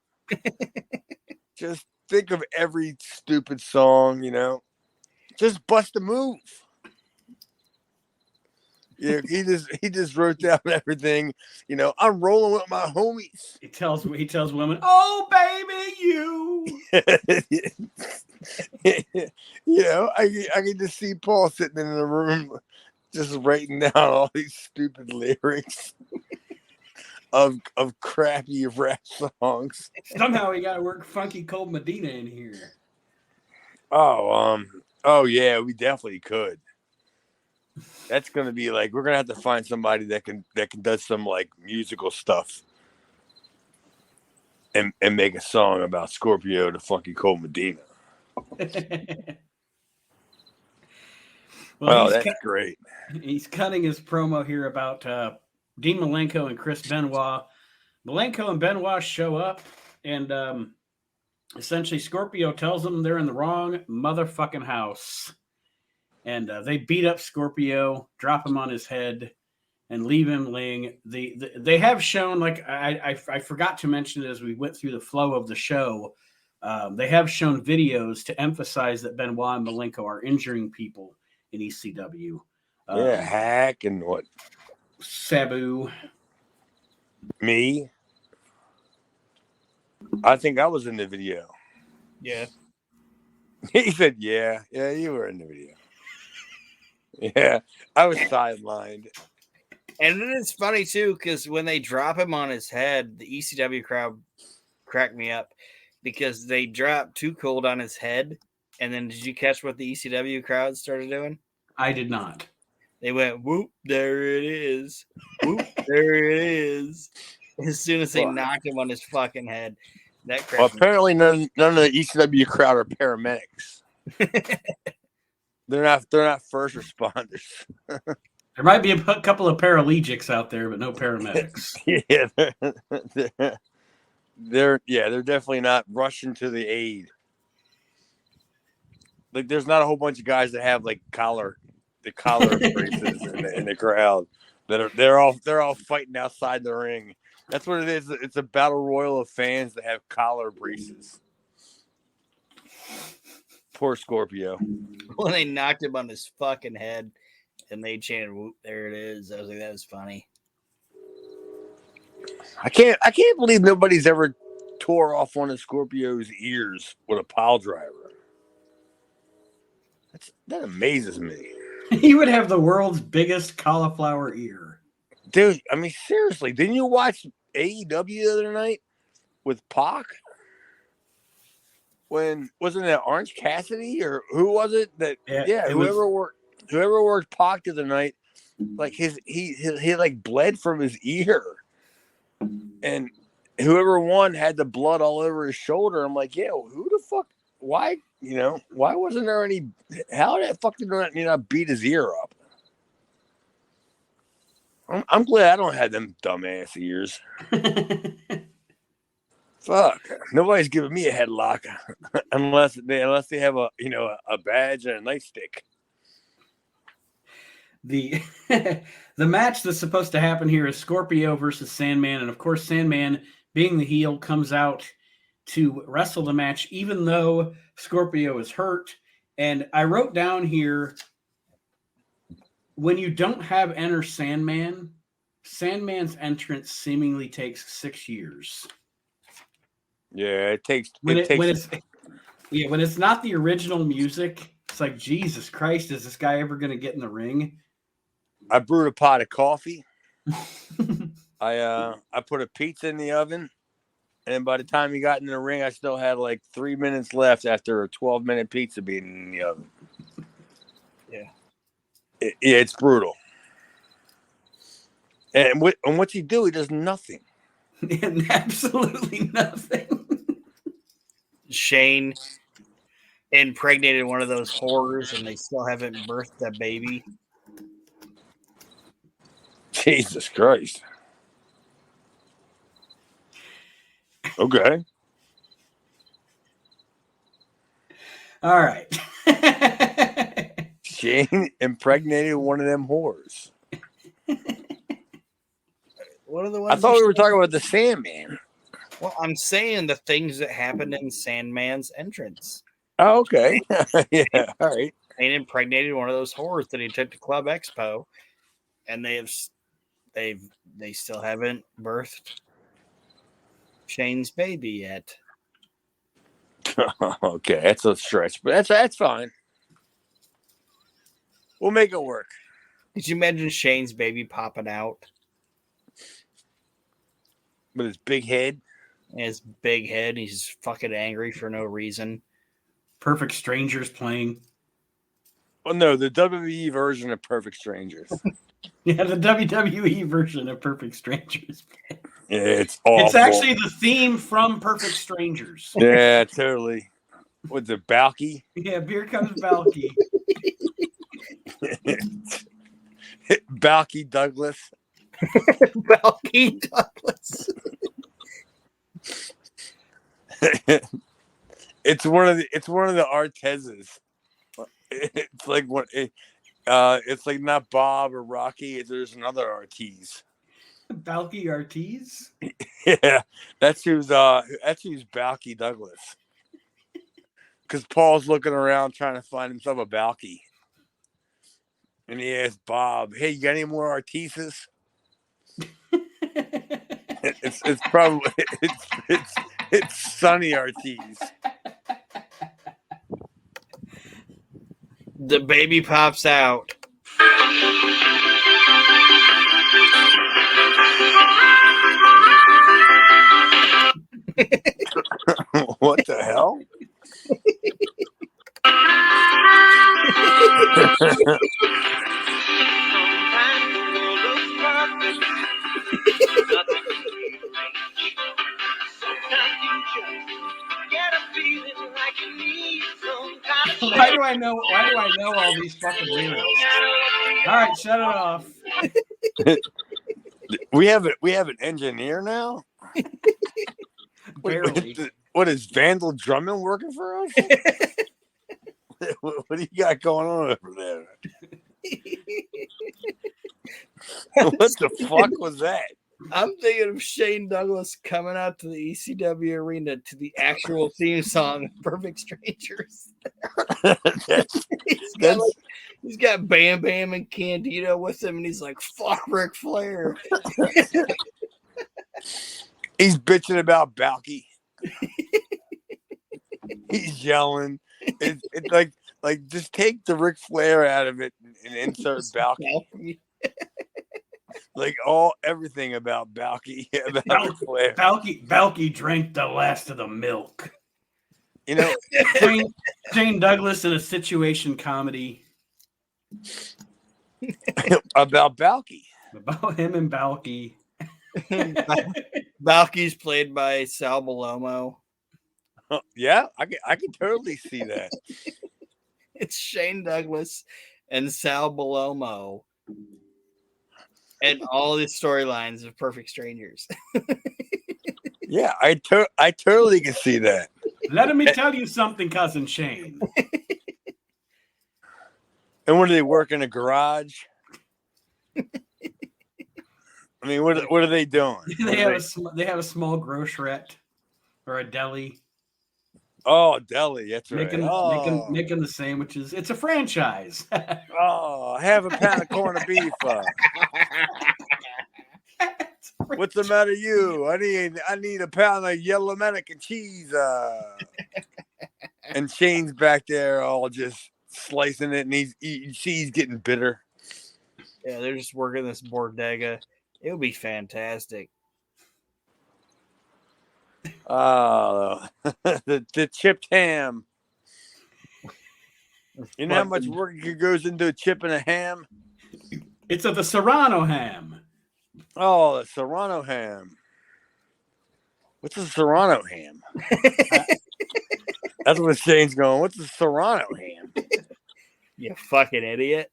Just think of every stupid song, Just bust a move. Yeah, he just wrote down everything. I'm rolling with my homies. He tells women, "Oh baby, you." I can just see Paul sitting in the room, just writing down all these stupid lyrics of crappy rap songs. Somehow he got to work Funky Cold Medina in here. Oh yeah, we definitely could. That's gonna be like we're gonna have to find somebody that can do some like musical stuff and make a song about Scorpio to Funky Cold Medina. Well, that's great. He's cutting his promo here about Dean Malenko and Chris Benoit. Malenko and Benoit show up, and essentially Scorpio tells them they're in the wrong motherfucking house. And they beat up Scorpio, drop him on his head, and leave him laying. They have shown, like I forgot to mention it as we went through the flow of the show, they have shown videos to emphasize that Benoit and Malenko are injuring people in ECW. Hack and what? Sabu. Me? I think I was in the video. Yeah. He said, yeah, you were in the video. Yeah, I was sidelined. And then it's funny, too, because when they drop him on his head, the ECW crowd cracked me up because they dropped Too Cold on his head. And then did you catch what the ECW crowd started doing? I did not. They went, whoop, there it is. Whoop, there it is. As soon as they knocked him on his fucking head. Well, apparently none of the ECW crowd are paramedics. They're not first responders. There might be a couple of paralegics out there, but no paramedics. Yeah, they're definitely not rushing to the aid. Like, there's not a whole bunch of guys that have like collar braces in the crowd. They're all fighting outside the ring. That's what it is. It's a battle royal of fans that have collar braces. Poor Scorpio. When they knocked him on his fucking head and they chanted, whoop, there it is. I was like, that was funny. I can't believe nobody's ever tore off one of Scorpio's ears with a pile driver. That amazes me. He would have the world's biggest cauliflower ear. Dude, I mean, seriously, didn't you watch AEW the other night with Pac? Wasn't it Orange Cassidy or who was it? Whoever worked Pac the other night, like he like bled from his ear, and whoever won had the blood all over his shoulder. I'm like, yeah, who the fuck? Why? Why wasn't there any? How the fuck did he not beat his ear up? I'm glad I don't have them dumbass ears. Fuck, nobody's giving me a headlock unless they have a badge and a nightstick. The match that's supposed to happen here is Scorpio versus Sandman, and of course Sandman, being the heel, comes out to wrestle the match, even though Scorpio is hurt. And I wrote down here, when you don't have Enter Sandman, Sandman's entrance seemingly takes 6 years. Yeah, it takes. When it's not the original music, it's like, Jesus Christ, is this guy ever going to get in the ring? I brewed a pot of coffee. I put a pizza in the oven, and by the time he got in the ring, I still had like 3 minutes left after a 12-minute pizza being in the oven. Yeah. Yeah, it's brutal. And what's he do? He does nothing. And absolutely nothing. Shane impregnated one of those whores, and they still haven't birthed a baby. Jesus Christ. Okay. All right. Shane impregnated one of them whores. What are the ones I thought we were talking about the Sandman. Well, I'm saying the things that happened in Sandman's entrance. Oh, okay. Yeah, all right. Shane impregnated one of those whores that he took to Club Expo, and they still haven't birthed Shane's baby yet. Okay, that's a stretch, but that's fine. We'll make it work. Could you imagine Shane's baby popping out? With his big head. And his big head, he's fucking angry for no reason. Perfect Strangers playing. Well, no, the WWE version of Perfect Strangers. Yeah, the WWE version of Perfect Strangers. Yeah, it's awful. It's actually the theme from Perfect Strangers. Yeah, totally. What's it, Balki? Yeah, here comes Balki. Balki Douglas. Balki Douglas. It's one of the Artezes. It's like what it's like not Bob or Rocky. There's another Ortiz. Balki Ortiz? Yeah, that's who's Balki Douglas. Because Paul's looking around trying to find himself a Balki, and he asks Bob, "Hey, you got any more Ortizes?" It's probably it's Sonny Ortiz. The baby pops out. What the hell? Why do I know all these fucking lyrics? All right, shut it off. We have an engineer now. Barely. What is Vandal Drummond working for us? What do you got going on over there? What the fuck was that? I'm thinking of Shane Douglas coming out to the ECW arena to the actual theme song, Perfect Strangers. He's got Bam Bam and Candido with him, and he's like, fuck Ric Flair. He's bitching about Balki. He's yelling. It's like just take the Ric Flair out of it and insert Balki. Like everything about Balki. About Ric Flair. Balki drank the last of the milk. You know, Shane Douglas in a situation comedy about Balki. About him and Balki. Balki's played by Sal Bellomo. Yeah, I can totally see that. It's Shane Douglas and Sal Bellomo. And all the storylines of Perfect Strangers. Yeah, I totally can see that. Let me tell you something, Cousin Shane. And when do they work in a garage? I mean, what are they doing? They have a small grocerette or a deli. Oh, deli, that's right. Making the sandwiches. It's a franchise. Oh, have a pound of corned beef. What's the matter, you? I need a pound of yellow American cheese. And Shane's back there, all just slicing it, and he's getting bitter. Yeah, they're just working this bodega. It would be fantastic. Oh, the chipped ham. You know how much work goes into a chip and a ham? It's the Serrano ham. Oh, the Serrano ham. What's a Serrano ham? That's what Shane's going. What's a Serrano ham? You fucking idiot.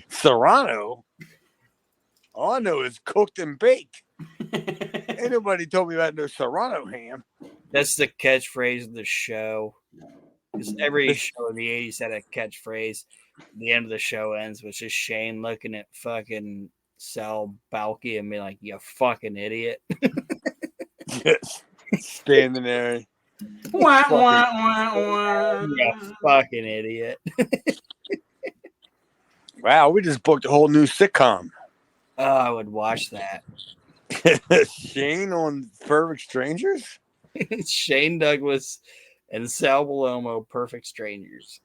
Serrano? All I know is cooked and baked. Ain't nobody told me about no Serrano ham. That's the catchphrase of the show. Because every show in the 80s had a catchphrase. The end of the show ends with just Shane looking at fucking Sal Balki and being like, you fucking idiot. Just standing there. Wah, wah, wah, wah. You fucking idiot. Wow, we just booked a whole new sitcom. Oh, I would watch that. Shane on Perfect Strangers? Shane Douglas and Sal Bellomo, Perfect Strangers.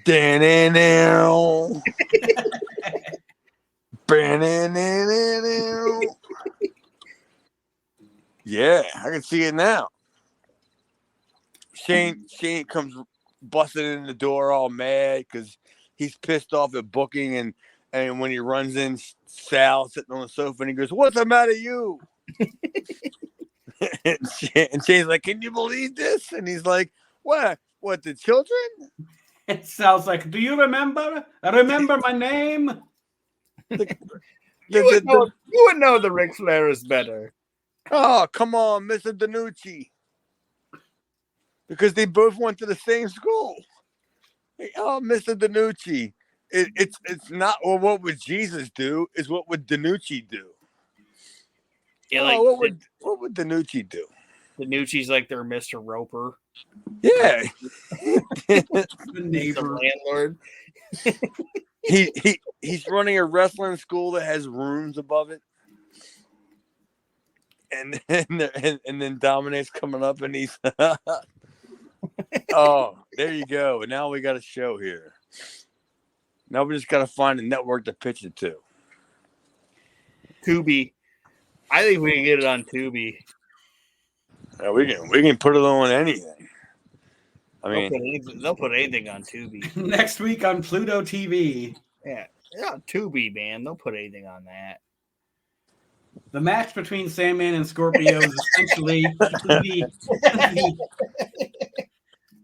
Da-na-na. Yeah, I can see it now. Shane comes busting in the door all mad because he's pissed off at booking, and when he runs in, Sal sitting on the sofa and he goes, "What's the matter, you?" and Shane's like, "Can you believe this?" And he's like, "What? What, the children?" It sounds like, do you remember? Remember my name? You would know the Ric Flair is better. Oh, come on, Mr. DiNucci. Because they both went to the same school. Hey, oh, Mr. DiNucci. It's not, well, what would Jesus do? Is what would DiNucci do? Yeah, what would DiNucci do? DiNucci's like their Mr. Roper. Yeah. The neighbor. The landlord. He's running a wrestling school that has rooms above it. And then Dominic's coming up and he's oh, there you go. Now we got a show here. Now we just got to find a network to pitch it to. Tubi. I think we can get it on Tubi. Yeah, we can put it on anything. I mean, they'll put anything on Tubi. Next week on Pluto TV. Yeah, Tubi, man. They'll put anything on that. The match between Sandman and Scorpio is essentially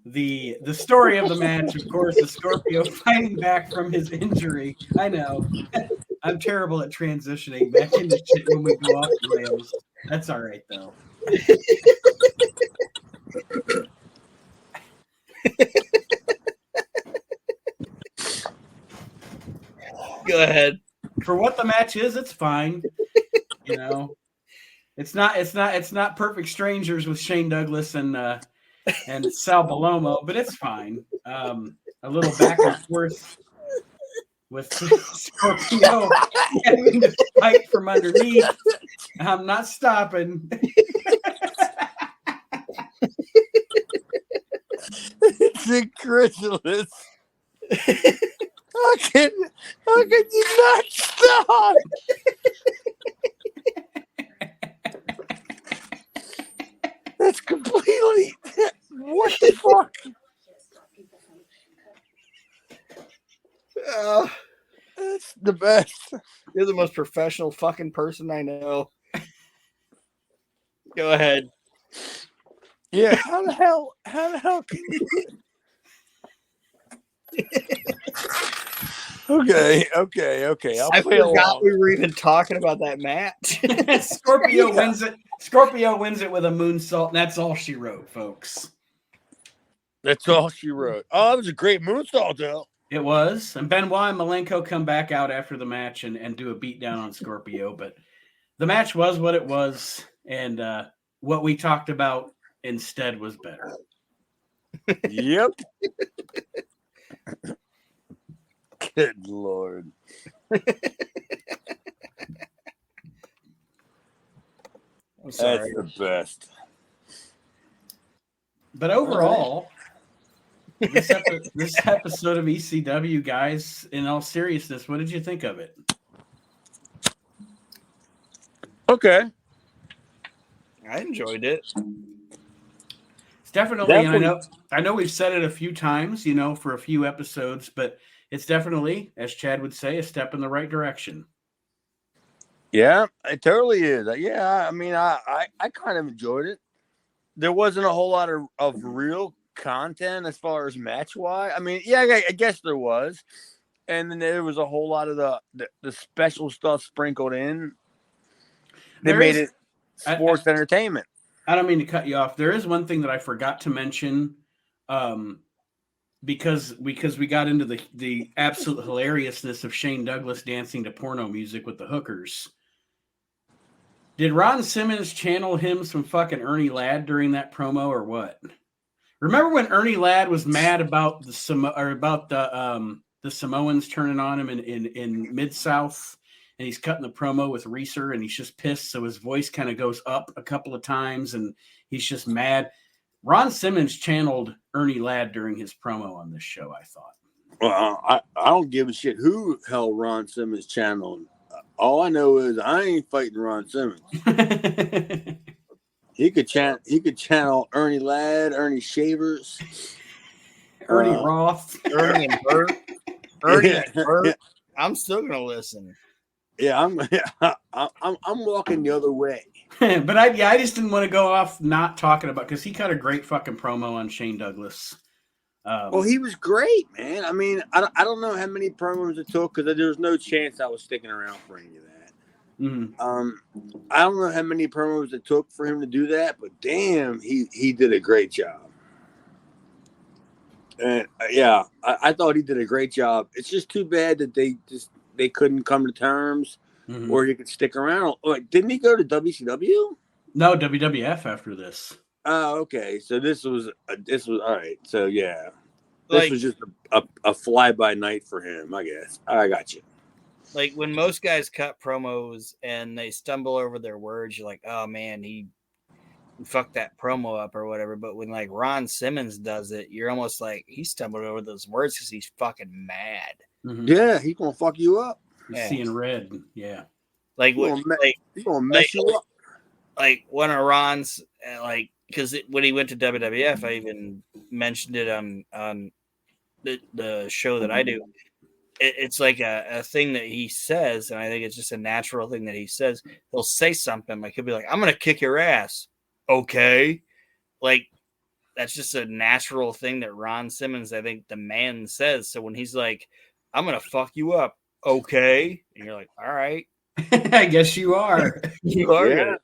the story of the match. Of course, is Scorpio fighting back from his injury. I know. I'm terrible at transitioning back into shit when we go off the rails. That's all right, though. Go ahead. For what the match is, it's fine. You know, it's not Perfect Strangers with Shane Douglas and Sal Bellomo, but it's fine. A little back and forth with Scorpio having to fight from underneath. I'm not stopping. it's incredulous. How can you not stop? That's completely. What the fuck? That's the best. You're the most professional fucking person I know. Go ahead. Yeah. How the hell can you? Okay. I forgot we were even talking about that match. Scorpio wins it. Scorpio wins it with a moonsault, and that's all she wrote, folks. That's all she wrote. Oh, that was a great moonsault, though. It was. And Benoit and Malenko come back out after the match and do a beatdown on Scorpio. But the match was what it was, and what we talked about instead was better. Yep. Good Lord. I'm sorry. That's the best. But overall, this episode of ECW, guys, in all seriousness, what did you think of it? Okay. I enjoyed it. It's definitely, and I know we've said it a few times, for a few episodes, but it's definitely, as Chad would say, a step in the right direction. Yeah, it totally is. Yeah, I mean, I kind of enjoyed it. There wasn't a whole lot of real content as far as match wise. I mean, yeah, I guess there was, and then there was a whole lot of the special stuff sprinkled in. They made it sports entertainment. I don't mean to cut you off. There is one thing that I forgot to mention, because we got into the absolute hilariousness of Shane Douglas dancing to porno music with the hookers. Did Ron Simmons channel him some fucking Ernie Ladd during that promo or what? Remember when Ernie Ladd was mad about the Samoans turning on him in Mid-South, and he's cutting the promo with Reeser, and he's just pissed, so his voice kind of goes up a couple of times, and he's just mad. Ron Simmons channeled Ernie Ladd during his promo on this show, I thought. Well, I don't give a shit who hell Ron Simmons channeled. All I know is I ain't fighting Ron Simmons. He could channel Ernie Ladd, Ernie Shavers, Ernie Roth, Ernie and Bert. And Bert. I'm still gonna listen. Yeah, I'm walking the other way. But I just didn't want to go off not talking about, because he cut a great fucking promo on Shane Douglas. Well, he was great, man. I mean, I don't know how many promos it took, because there was no chance I was sticking around for any of that. Mm-hmm. I don't know how many promos it took for him to do that, but damn, he did a great job. And yeah, I thought he did a great job. It's just too bad that they couldn't come to terms, or he could stick around. Like, didn't he go to WCW? No, WWF after this. Oh, okay. So this was all right. So yeah, this was just a fly by night for him, I guess. I got you. Like, when most guys cut promos and they stumble over their words, you're like, oh man, he fucked that promo up or whatever. But when like Ron Simmons does it, you're almost like he stumbled over those words because he's fucking mad. Mm-hmm. Yeah, he's gonna fuck you up. He's seeing red. Yeah, like he's gonna mess you up. Like one of Ron's, like, because when he went to WWF, I even mentioned it on the show that I do. It's like a thing that he says, and I think it's just a natural thing that he says. He'll say something like, he'll be like, I'm gonna kick your ass. Okay. Like, that's just a natural thing that Ron Simmons, I think, the man says. So when he's like, I'm gonna fuck you up. Okay. And you're like, all right. I guess you are. You are. Yeah.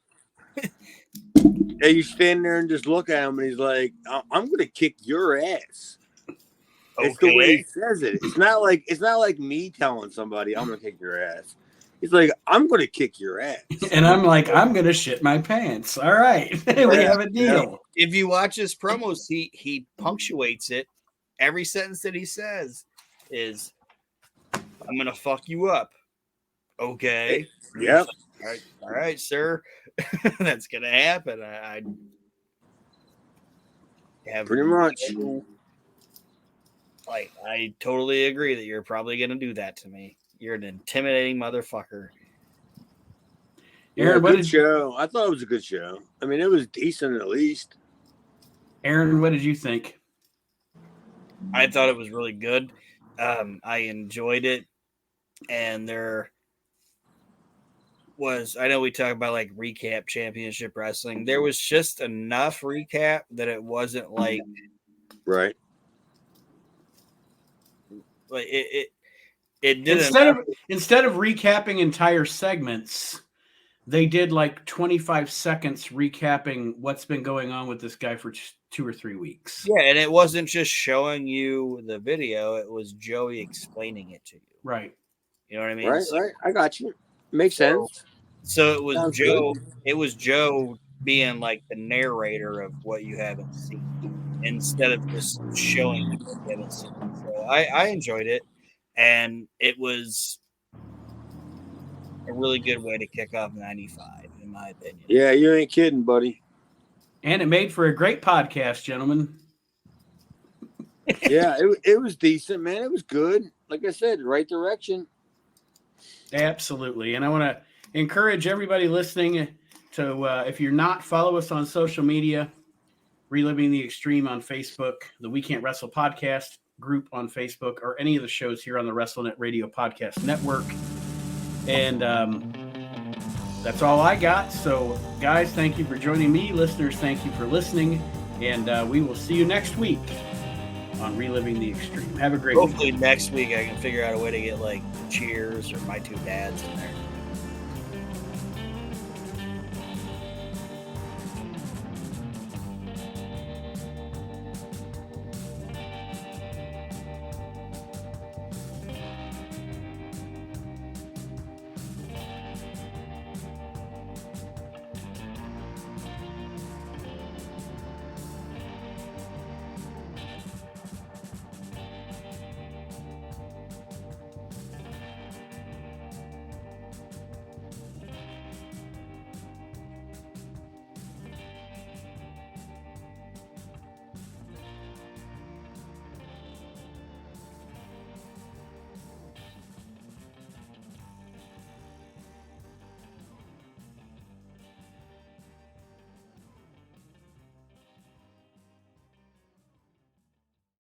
Yeah, you stand there and just look at him, and he's like, I'm gonna kick your ass. It's the way he says it. It's not like me telling somebody I'm gonna kick your ass. He's like, I'm gonna kick your ass. And I'm like, I'm gonna shit my pants. All right. We have a deal. If you watch his promos, he punctuates it. Every sentence that he says is, I'm gonna fuck you up. Okay. Yep. All right, sir. That's gonna happen. I have pretty much. Like, I totally agree that you're probably going to do that to me. You're an intimidating motherfucker. Aaron, good show. I thought it was a good show. I mean, it was decent at least. Aaron, what did you think? I thought it was really good. I enjoyed it. And there was, I know we talk about like recap championship wrestling. There was just enough recap that it wasn't like, right. Like it didn't. Instead of recapping entire segments, they did like 25 seconds recapping what's been going on with this guy for 2 or 3 weeks. Yeah, and it wasn't just showing you the video; it was Joey explaining it to you. Right. You know what I mean? Right. Right. I got you. Makes sense. So it was Sounds Joe. good. It was Joe being like the narrator of what you haven't seen, instead of just showing you what you haven't seen. So I enjoyed it, and it was a really good way to kick off 95, in my opinion. Yeah, you ain't kidding, buddy. And it made for a great podcast, gentlemen. Yeah, it was decent, man. It was good. Like I said, right direction. Absolutely. And I want to encourage everybody listening So if you're not, follow us on social media, Reliving the Extreme on Facebook, the We Can't Wrestle podcast group on Facebook, or any of the shows here on the WrestleNet Radio Podcast Network. And that's all I got. So, guys, thank you for joining me. Listeners, thank you for listening. And we will see you next week on Reliving the Extreme. Have a great week. Hopefully next week I can figure out a way to get like Cheers or My Two Dads in there.